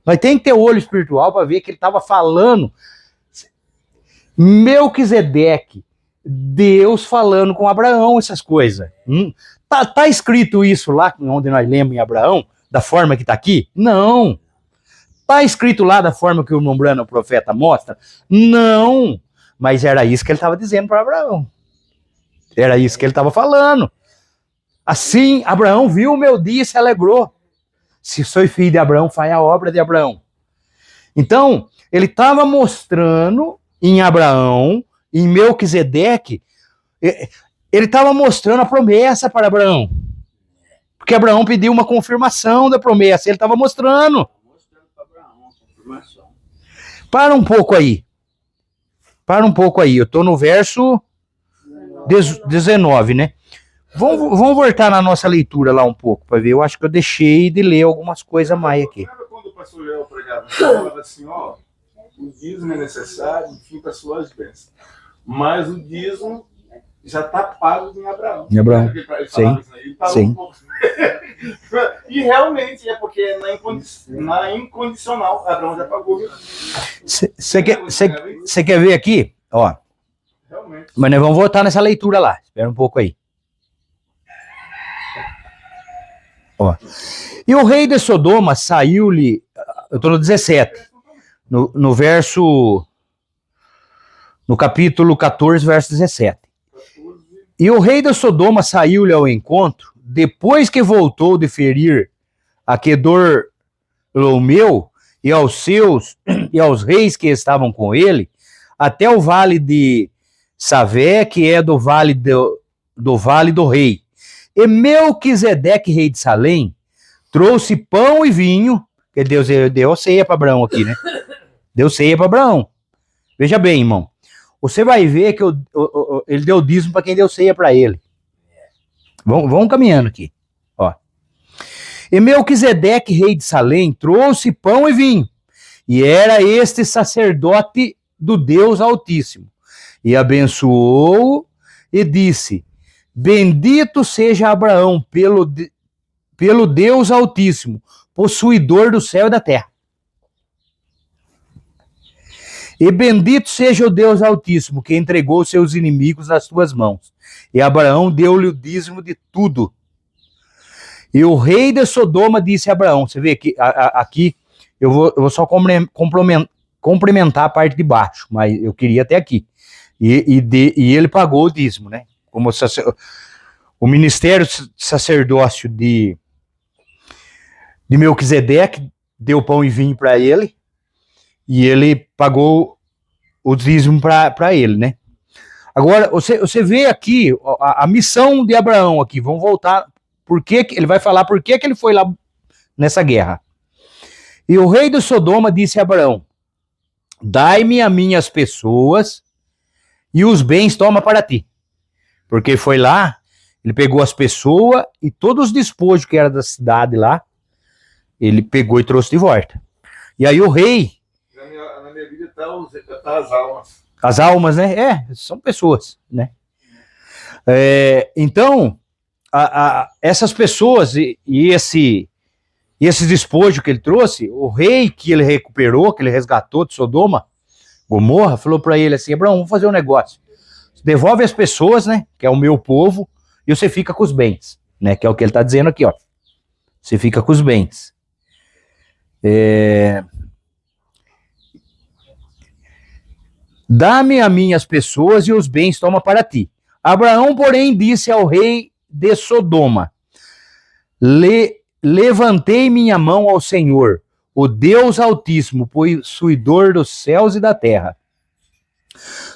Nós temos que ter olho espiritual para ver que ele estava falando. Melquisedeque, Deus falando com Abraão essas coisas. Tá escrito isso lá, onde nós lemos em Abraão, da forma que está aqui? Não. Tá escrito lá da forma que o Nombrando, o profeta, mostra? Não. Mas era isso que ele estava dizendo para Abraão. Era isso que ele estava falando. Assim, Abraão viu o meu dia e se alegrou. Se sou filho de Abraão, faz a obra de Abraão. Então, ele estava mostrando em Abraão, em Melquisedeque, ele estava mostrando a promessa para Abraão. Porque Abraão pediu uma confirmação da promessa, ele estava mostrando. Para Abraão a confirmação. Para um pouco aí. Para um pouco aí. Eu estou no verso 19, né? Vamos voltar na nossa leitura lá um pouco, para ver. Eu acho que eu deixei de ler algumas coisas a mais aqui. Lembra quando o pastor Joel pregava? Ele falava assim, ó, o dízimo é necessário, enfim, para suas bênçãos. Mas o dízimo já está pago em Abraão. Em Abraão. Ele falava Sim. isso, ele falou Sim. um pouco. E realmente é porque na incondicional, Abraão já pagou. Você quer ver aqui? Ó. Realmente. Mas nós vamos voltar nessa leitura lá. Espera um pouco aí. Ó. E o rei de Sodoma saiu-lhe, eu estou no 17, no verso, no capítulo 14, verso 17. E o rei de Sodoma saiu-lhe ao encontro, depois que voltou de ferir a Quedorlaomeu e aos seus e aos reis que estavam com ele, até o vale de Savé, que é do vale do rei. E Melquisedeque, rei de Salém, trouxe pão e vinho, que Deus deu ceia para Abraão aqui, né? Deu ceia para Abraão. Veja bem, irmão. Você vai ver que ele deu dízimo para quem deu ceia para ele. Vamos caminhando aqui. Ó. E Melquisedeque, rei de Salém, trouxe pão e vinho. E era este sacerdote do Deus Altíssimo. E abençoou e disse: Bendito seja Abraão pelo Deus Altíssimo, possuidor do céu e da terra. E bendito seja o Deus Altíssimo, que entregou seus inimigos nas tuas mãos. E Abraão deu-lhe o dízimo de tudo. E o rei de Sodoma disse a Abraão, você vê que aqui eu vou só complementar a parte de baixo, mas eu queria até aqui. E ele pagou o dízimo, né? Como o ministério sacerdócio de Melquisedeque deu pão e vinho para ele, e ele pagou o dízimo para ele, né? Agora, você vê aqui a missão de Abraão aqui, vamos voltar, ele vai falar por que ele foi lá nessa guerra. E o rei de Sodoma disse a Abraão: Dai-me a minhas pessoas e os bens toma para ti. Porque foi lá, ele pegou as pessoas e todos os despojos que era da cidade lá, ele pegou e trouxe de volta. E aí o rei... Na minha vida tá as almas. As almas, né? São pessoas, né? Então, essas pessoas e esses despojos que ele trouxe, o rei que ele recuperou, que ele resgatou de Sodoma, Gomorra, falou para ele assim: Abraão, vamos fazer um negócio. Devolve as pessoas, né? Que é o meu povo, e você fica com os bens, né? Que é o que ele está dizendo aqui, ó. Você fica com os bens. Dá-me a minhas pessoas e os bens toma para ti. Abraão, porém, disse ao rei de Sodoma: Levantei minha mão ao Senhor, o Deus Altíssimo, possuidor dos céus e da terra,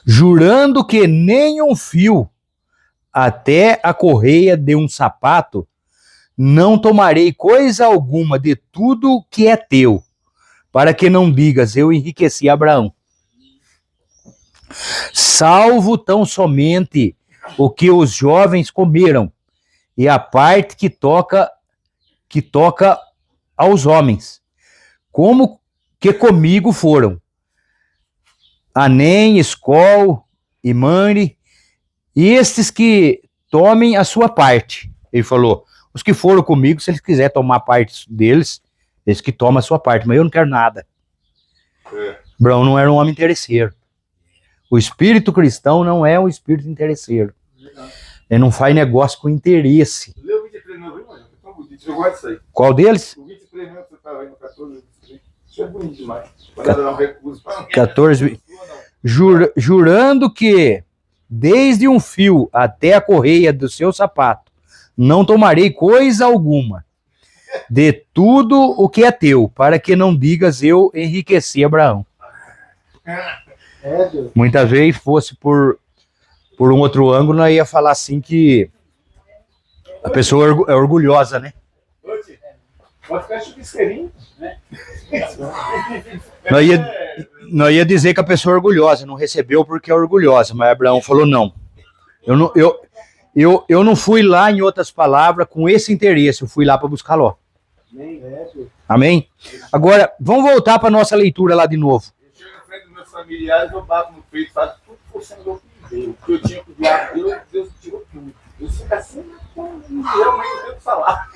jurando que nem um fio, até a correia de um sapato, não tomarei coisa alguma de tudo que é teu, para que não digas: eu enriqueci Abraão. Salvo tão somente o que os jovens comeram, e a parte que toca aos homens, como que comigo foram Anem, Escol e Manre, e estes que tomem a sua parte. Ele falou: os que foram comigo, se eles quiserem tomar parte deles, eles que tomam a sua parte, mas eu não quero nada. Abraão não era um homem interesseiro. O espírito cristão não é um espírito interesseiro. Ele não faz negócio com interesse. Leu o 23 meu, irmão? É tão bonito. Eu gosto disso aí. Qual deles? O 23 meu, você estava aí no 14, isso é bonito demais. Para dar um recurso. 14. Jurando que, desde um fio até a correia do seu sapato, não tomarei coisa alguma de tudo o que é teu, para que não digas eu enriqueci Abraão. Muitas vezes fosse por um outro ângulo, nós ia falar assim que a pessoa é orgulhosa, né? Pode ficar chupisqueirinho, né? Nós ia dizer que a pessoa é orgulhosa, não recebeu porque é orgulhosa, mas Abraão falou não. Eu não fui lá, em outras palavras, com esse interesse, eu fui lá para buscar Ló. Amém? Agora, vamos voltar para nossa leitura lá de novo. Eu chego na frente dos meus familiares, eu bato no peito, faço tudo por cima do que Deus. O que eu tinha que dar, Deus tirou tudo. Eu fico assim, realmente não tenho o que falar.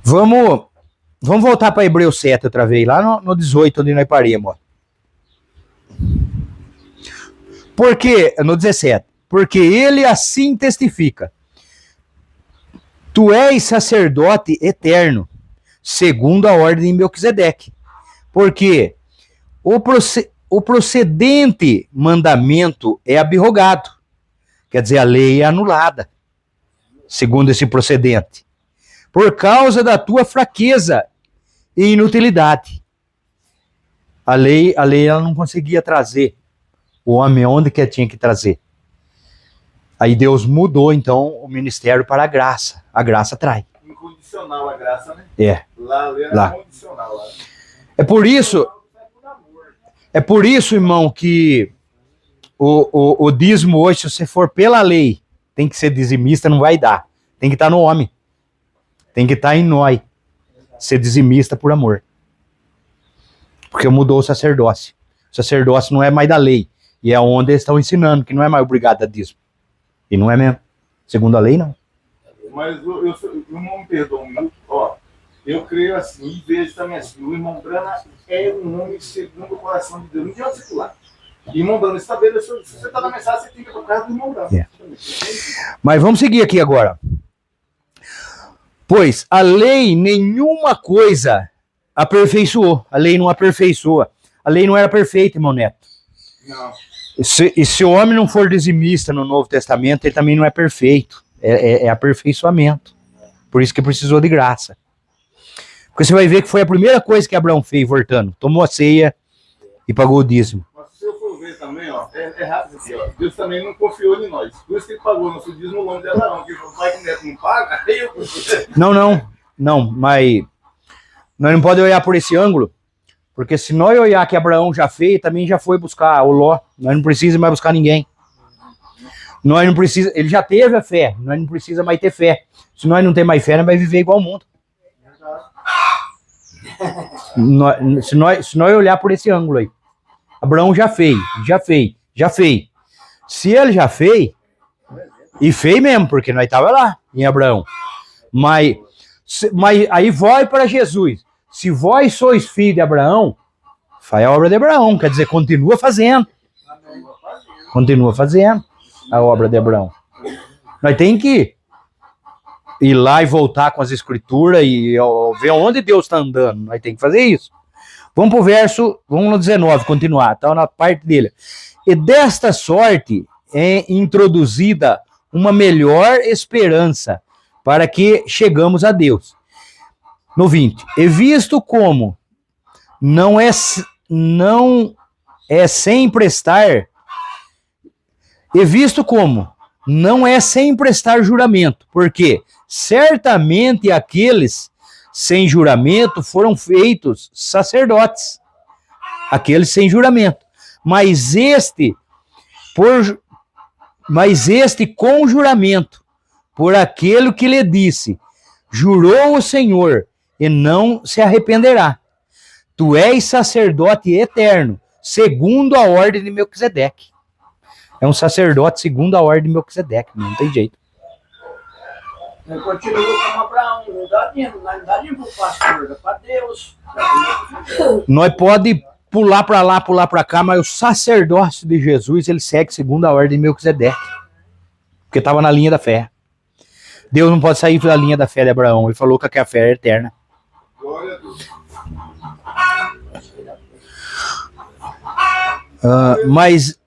Vamos voltar para Hebreus 7 outra vez, lá no 18, onde nós paremos. Porque, no 17, porque ele assim testifica: tu és sacerdote eterno, segundo a ordem de Melquisedeque. Porque o procedente mandamento é abrogado. Quer dizer, a lei é anulada, segundo esse procedente, por causa da tua fraqueza e inutilidade. A lei ela não conseguia trazer o homem onde que tinha que trazer. Aí Deus mudou, então, o ministério para a graça. A graça trai. Incondicional a graça, né? É. Lá era condicional. Lá. É por isso, irmão, que o dízimo hoje, se você for pela lei, tem que ser dizimista, não vai dar. Tem que estar no homem. Tem que estar em nós. Ser dizimista por amor. Porque mudou o sacerdócio. O sacerdócio não é mais da lei. E é onde eles estão ensinando, que não é mais obrigado a dízimo. E não é mesmo. Segundo a lei, não. Mas eu não me perdoa muito. Ó, eu creio assim, e vejo também assim, o irmão Brana é um homem segundo o coração de Deus. Não adianta você pular. Irmão Brana, se você está na mensagem, você tem que ir para casa do irmão Brana. É. Mas vamos seguir aqui agora. Pois a lei nenhuma coisa aperfeiçoou. A lei não aperfeiçoa. A lei não era perfeita, irmão Neto. Não. E se o homem não for dizimista no Novo Testamento, ele também não é perfeito. É aperfeiçoamento. Por isso que precisou de graça. Porque você vai ver que foi a primeira coisa que Abraão fez, voltando. Tomou a ceia e pagou o dízimo. Mas se eu for ver também, ó, é rápido aqui, ó. Deus também não confiou em nós. Por isso que ele pagou nosso dízimo no nome de Abraão. Porque o pai que neto não paga, aí eu... Não, mas nós não podemos olhar por esse ângulo. Porque se nós olhar que Abraão já fez, também já foi buscar o Ló. Nós não precisamos mais buscar ninguém. Nós não precisa, ele já teve a fé, nós não precisamos mais ter fé. Se nós não temos mais fé, nós vamos viver igual ao mundo. Se nós olhar por esse ângulo aí. Abraão já fez. Se ele já fez, e fez mesmo, porque nós estávamos lá em Abraão. Mas aí vai para Jesus. Se vós sois filho de Abraão, faz a obra de Abraão. Quer dizer, continua fazendo. Continua fazendo a obra de Abraão. Nós temos que ir lá e voltar com as escrituras e ver onde Deus está andando. Nós temos que fazer isso. Vamos pro verso, vamos no 19, continuar. Está na parte dele. E desta sorte é introduzida uma melhor esperança para que chegamos a Deus. No 20. E visto como não é sem prestar juramento, porque certamente aqueles sem juramento foram feitos sacerdotes. Aqueles sem juramento. Mas este com juramento, por aquele que lhe disse, jurou o Senhor, e não se arrependerá. Tu és sacerdote eterno, segundo a ordem de Melquisedeque. É um sacerdote segundo a ordem de Melquisedeque, não tem jeito. Eu continuo como Abraão, não dá dinheiro pro pastor, dá pra Deus. Nós pode pular para lá, pular para cá, mas o sacerdócio de Jesus, ele segue segundo a ordem de Melquisedeque, porque estava na linha da fé. Deus não pode sair da linha da fé de Abraão. Ele falou que a fé é eterna. Glória a Deus.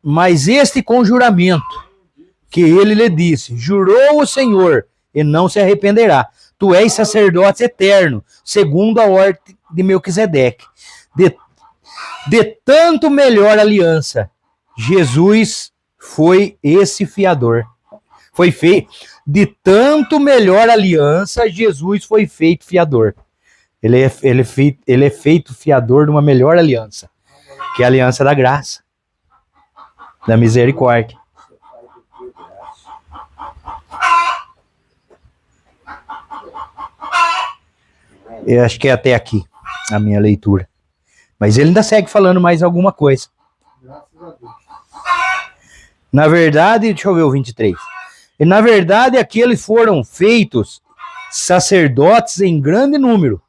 Mas este conjuramento que ele lhe disse, jurou o Senhor e não se arrependerá. Tu és sacerdote eterno, segundo a ordem de Melquisedeque. De tanto melhor aliança, Jesus foi esse fiador. Foi feito. De tanto melhor aliança, Jesus foi feito fiador. Ele é feito fiador de uma melhor aliança, que é a aliança da graça, da misericórdia. Eu acho que é até aqui a minha leitura. Mas ele ainda segue falando mais alguma coisa. Na verdade, deixa eu ver o 23. E na verdade, aqueles foram feitos sacerdotes em grande número,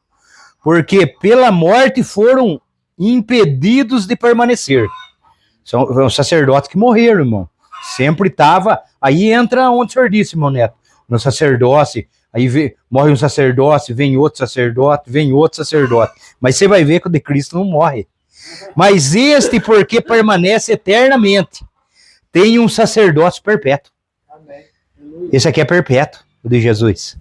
porque pela morte foram impedidos de permanecer. São sacerdotes que morreram, irmão. Sempre estava. Aí entra onde o senhor disse, irmão Neto. No sacerdócio. Aí morre um sacerdote, vem outro sacerdote, vem outro sacerdote. Mas você vai ver que o de Cristo não morre. Mas este, porque permanece eternamente, tem um sacerdócio perpétuo. Esse aqui é perpétuo, o de Jesus.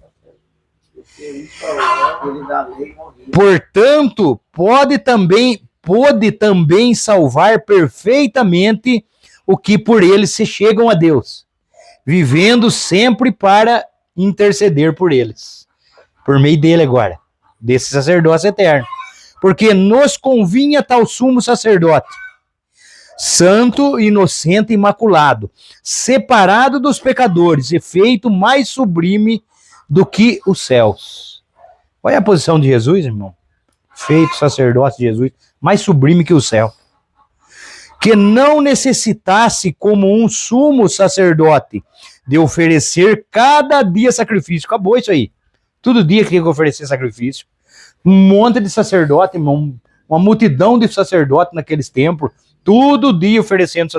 Portanto, pôde também salvar perfeitamente o que por ele se chegam a Deus, vivendo sempre para interceder por eles, por meio dele agora, desse sacerdócio eterno. Porque nos convinha tal sumo sacerdote, santo, inocente, imaculado, separado dos pecadores e feito mais sublime do que os céus. Olha a posição de Jesus, irmão. Feito sacerdote de Jesus, mais sublime que o céu. Que não necessitasse, como um sumo sacerdote, de oferecer cada dia sacrifício. Acabou isso aí. Todo dia que tinha que oferecer sacrifício. Um monte de sacerdote, irmão, uma multidão de sacerdotes naqueles tempos, todo dia oferecendo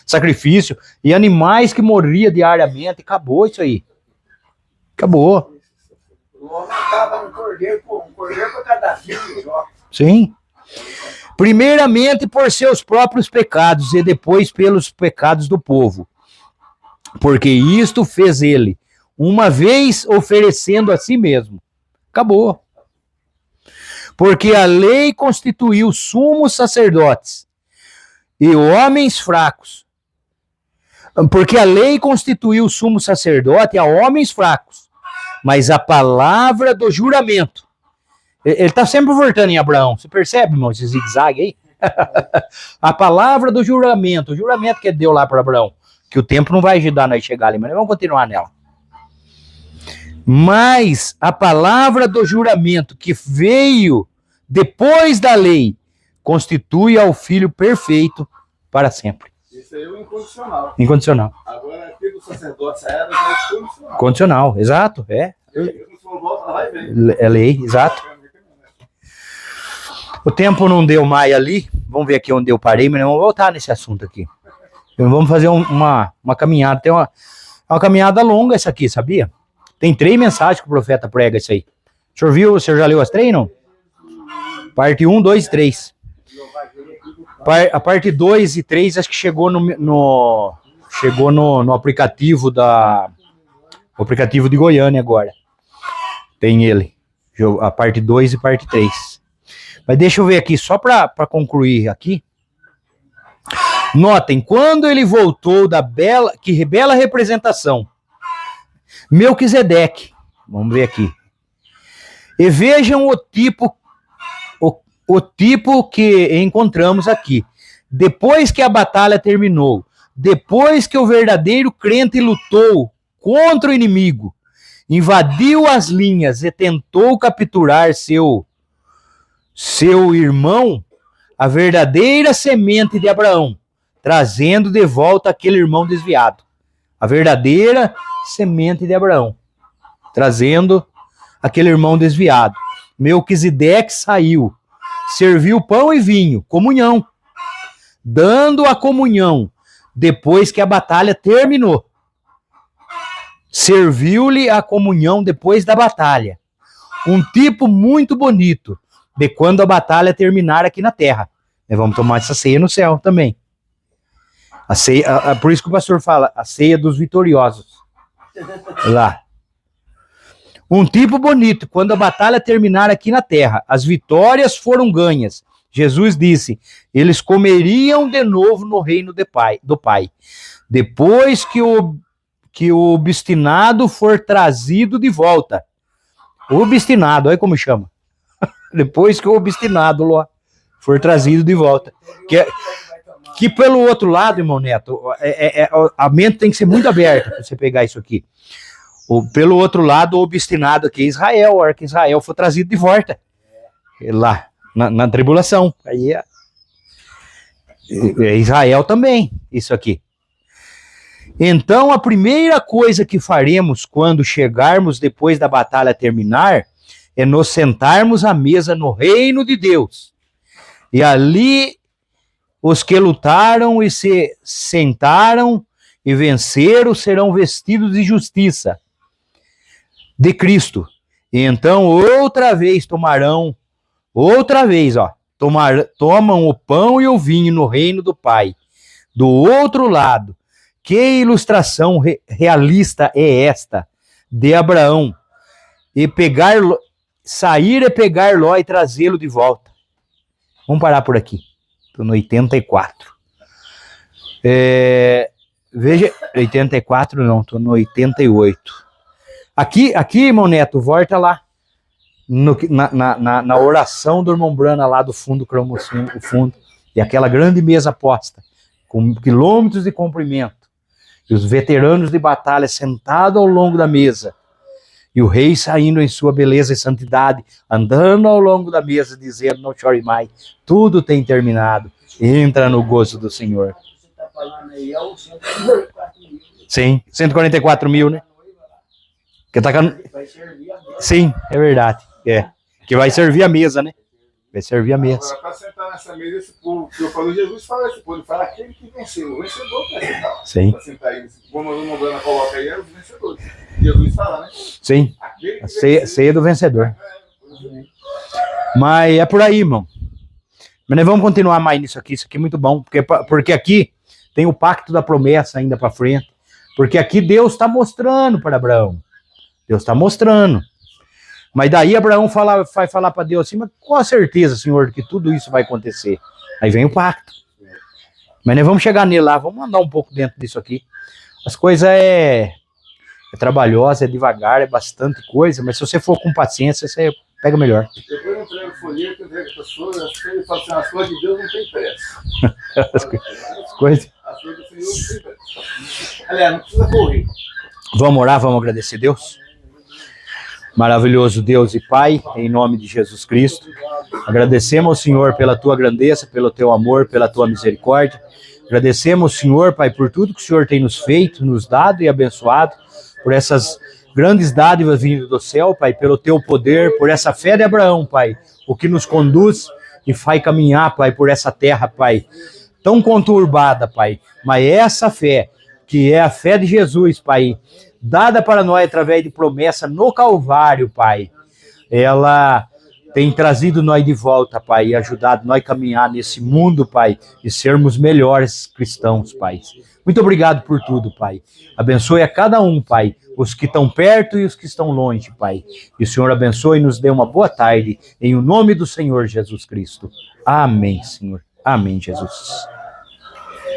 sacrifício, e animais que morriam diariamente. Acabou isso aí. Acabou. O homem estava um cordeiro para cada dia. Sim. Primeiramente por seus próprios pecados e depois pelos pecados do povo. Porque isto fez ele, uma vez oferecendo a si mesmo. Acabou. Porque a lei constituiu sumos sacerdotes e homens fracos. Porque a lei constituiu sumo sacerdote a homens fracos. Mas a palavra do juramento. Ele está sempre voltando em Abraão. Você percebe, irmão, esse zigue-zague aí? A palavra do juramento. O juramento que deu lá para Abraão. Que o tempo não vai ajudar nós chegar ali, mas nós vamos continuar nela. Mas a palavra do juramento que veio depois da lei constitui ao Filho perfeito para sempre. Isso aí é o incondicional. Incondicional. Agora aqui do sacerdote era já é incondicional. Condicional, exato, é. É lei, exato. O tempo não deu mais ali. Vamos ver aqui onde eu parei, mas não vamos voltar nesse assunto aqui. Vamos fazer uma caminhada. Tem uma caminhada longa essa aqui, sabia? Tem 3 mensagens que o profeta prega isso aí. O senhor viu? O senhor já leu as 3, não? Parte 1, 2 e 3. A parte 2 e 3 acho que chegou no aplicativo o aplicativo de Goiânia agora. Tem ele. A parte 2 e parte 3. Mas deixa eu ver aqui, só para concluir aqui. Notem, quando ele voltou da bela representação, Melquisedeque, vamos ver aqui. E vejam o tipo que encontramos aqui. Depois que a batalha terminou, depois que o verdadeiro crente lutou contra o inimigo, invadiu as linhas e tentou capturar seu irmão, a verdadeira semente de Abraão, trazendo de volta aquele irmão desviado. A verdadeira semente de Abraão. trazendo aquele irmão desviado. Melquisedeque saiu, serviu pão e vinho, comunhão, dando a comunhão depois que a batalha terminou. Serviu-lhe a comunhão depois da batalha. Um tipo muito bonito de quando a batalha terminar aqui na terra. Nós vamos tomar essa ceia no céu também. A ceia, por isso que o pastor fala, a ceia dos vitoriosos. Lá. Um tipo bonito, quando a batalha terminar aqui na terra, as vitórias foram ganhas. Jesus disse, eles comeriam de novo no reino do Pai. Depois que o obstinado for trazido de volta. O obstinado, olha como chama. Depois que o obstinado for trazido de volta. Que pelo outro lado, irmão Neto, a mente tem que ser muito aberta para você pegar isso aqui. Pelo outro lado, o obstinado aqui é Israel, a hora que Israel for trazido de volta. Lá, na tribulação. Aí é Israel também, isso aqui. Então, a primeira coisa que faremos quando chegarmos depois da batalha terminar é nos sentarmos à mesa no reino de Deus. E ali os que lutaram e se sentaram e venceram serão vestidos de justiça de Cristo. E então outra vez tomam o pão e o vinho no reino do Pai. Do outro lado, que ilustração realista é esta de Abraão? Sair e pegar Ló e trazê-lo de volta. Vamos parar por aqui. Estou no 84. Veja, 84 não, estou no 88. Aqui, irmão Neto, volta lá. Na oração do irmão Brana lá do fundo, o fundo. E aquela grande mesa posta, com quilômetros de comprimento. E os veteranos de batalha sentados ao longo da mesa. E o rei saindo em sua beleza e santidade, andando ao longo da mesa, dizendo, não chore mais, tudo tem terminado. Entra no gozo do Senhor. Você está falando aí, é o 144 mil. Sim, 144 mil, né? Que tá... Vai servir a mesa. Sim, é verdade. Que vai servir a mesa, né? Vai servir a mesa. Agora, para sentar nessa mesa, esse povo, que eu falo, Jesus fala esse povo, ele fala aquele que venceu, o vencedor vai sentar. Sim. Para sentar aí, como a Bruna coloca aí, é os vencedores. Jesus fala, né? Sim, Aquele que a ceia do vencedor. Mas é por aí, irmão. Mas nós vamos continuar mais nisso aqui é muito bom, porque aqui tem o pacto da promessa ainda para frente, porque aqui Deus está mostrando para Abraão. Deus está mostrando. Mas daí Abraão vai falar para Deus assim, mas com a certeza, Senhor, que tudo isso vai acontecer. Aí vem o pacto. Mas nós vamos chegar nele lá, vamos andar um pouco dentro disso aqui. As coisas é trabalhosa, é devagar, é bastante coisa, mas se você for com paciência, você pega melhor. Depois eu entrego o folheto, entrego a pessoa, ele fala assim, as coisas de Deus não tem pressa. As coisas... As coisas do Senhor não tem pressa. Aliás, não precisa correr. Vamos orar, vamos agradecer a Deus. Maravilhoso Deus e Pai, em nome de Jesus Cristo, agradecemos ao Senhor pela tua grandeza, pelo teu amor, pela tua misericórdia. Agradecemos, Senhor, Pai, por tudo que o Senhor tem nos feito, nos dado e abençoado, por essas grandes dádivas vindo do céu, Pai, pelo teu poder, por essa fé de Abraão, Pai, o que nos conduz e faz caminhar, Pai, por essa terra, Pai, tão conturbada, Pai, mas essa fé, que é a fé de Jesus, Pai, dada para nós através de promessa no Calvário, Pai, ela tem trazido nós de volta, Pai, e ajudado nós a caminhar nesse mundo, Pai, e sermos melhores cristãos, Pai. Muito obrigado por tudo, Pai. Abençoe a cada um, Pai, os que estão perto e os que estão longe, Pai. E o Senhor abençoe e nos dê uma boa tarde, em o nome do Senhor Jesus Cristo. Amém, Senhor. Amém, Jesus.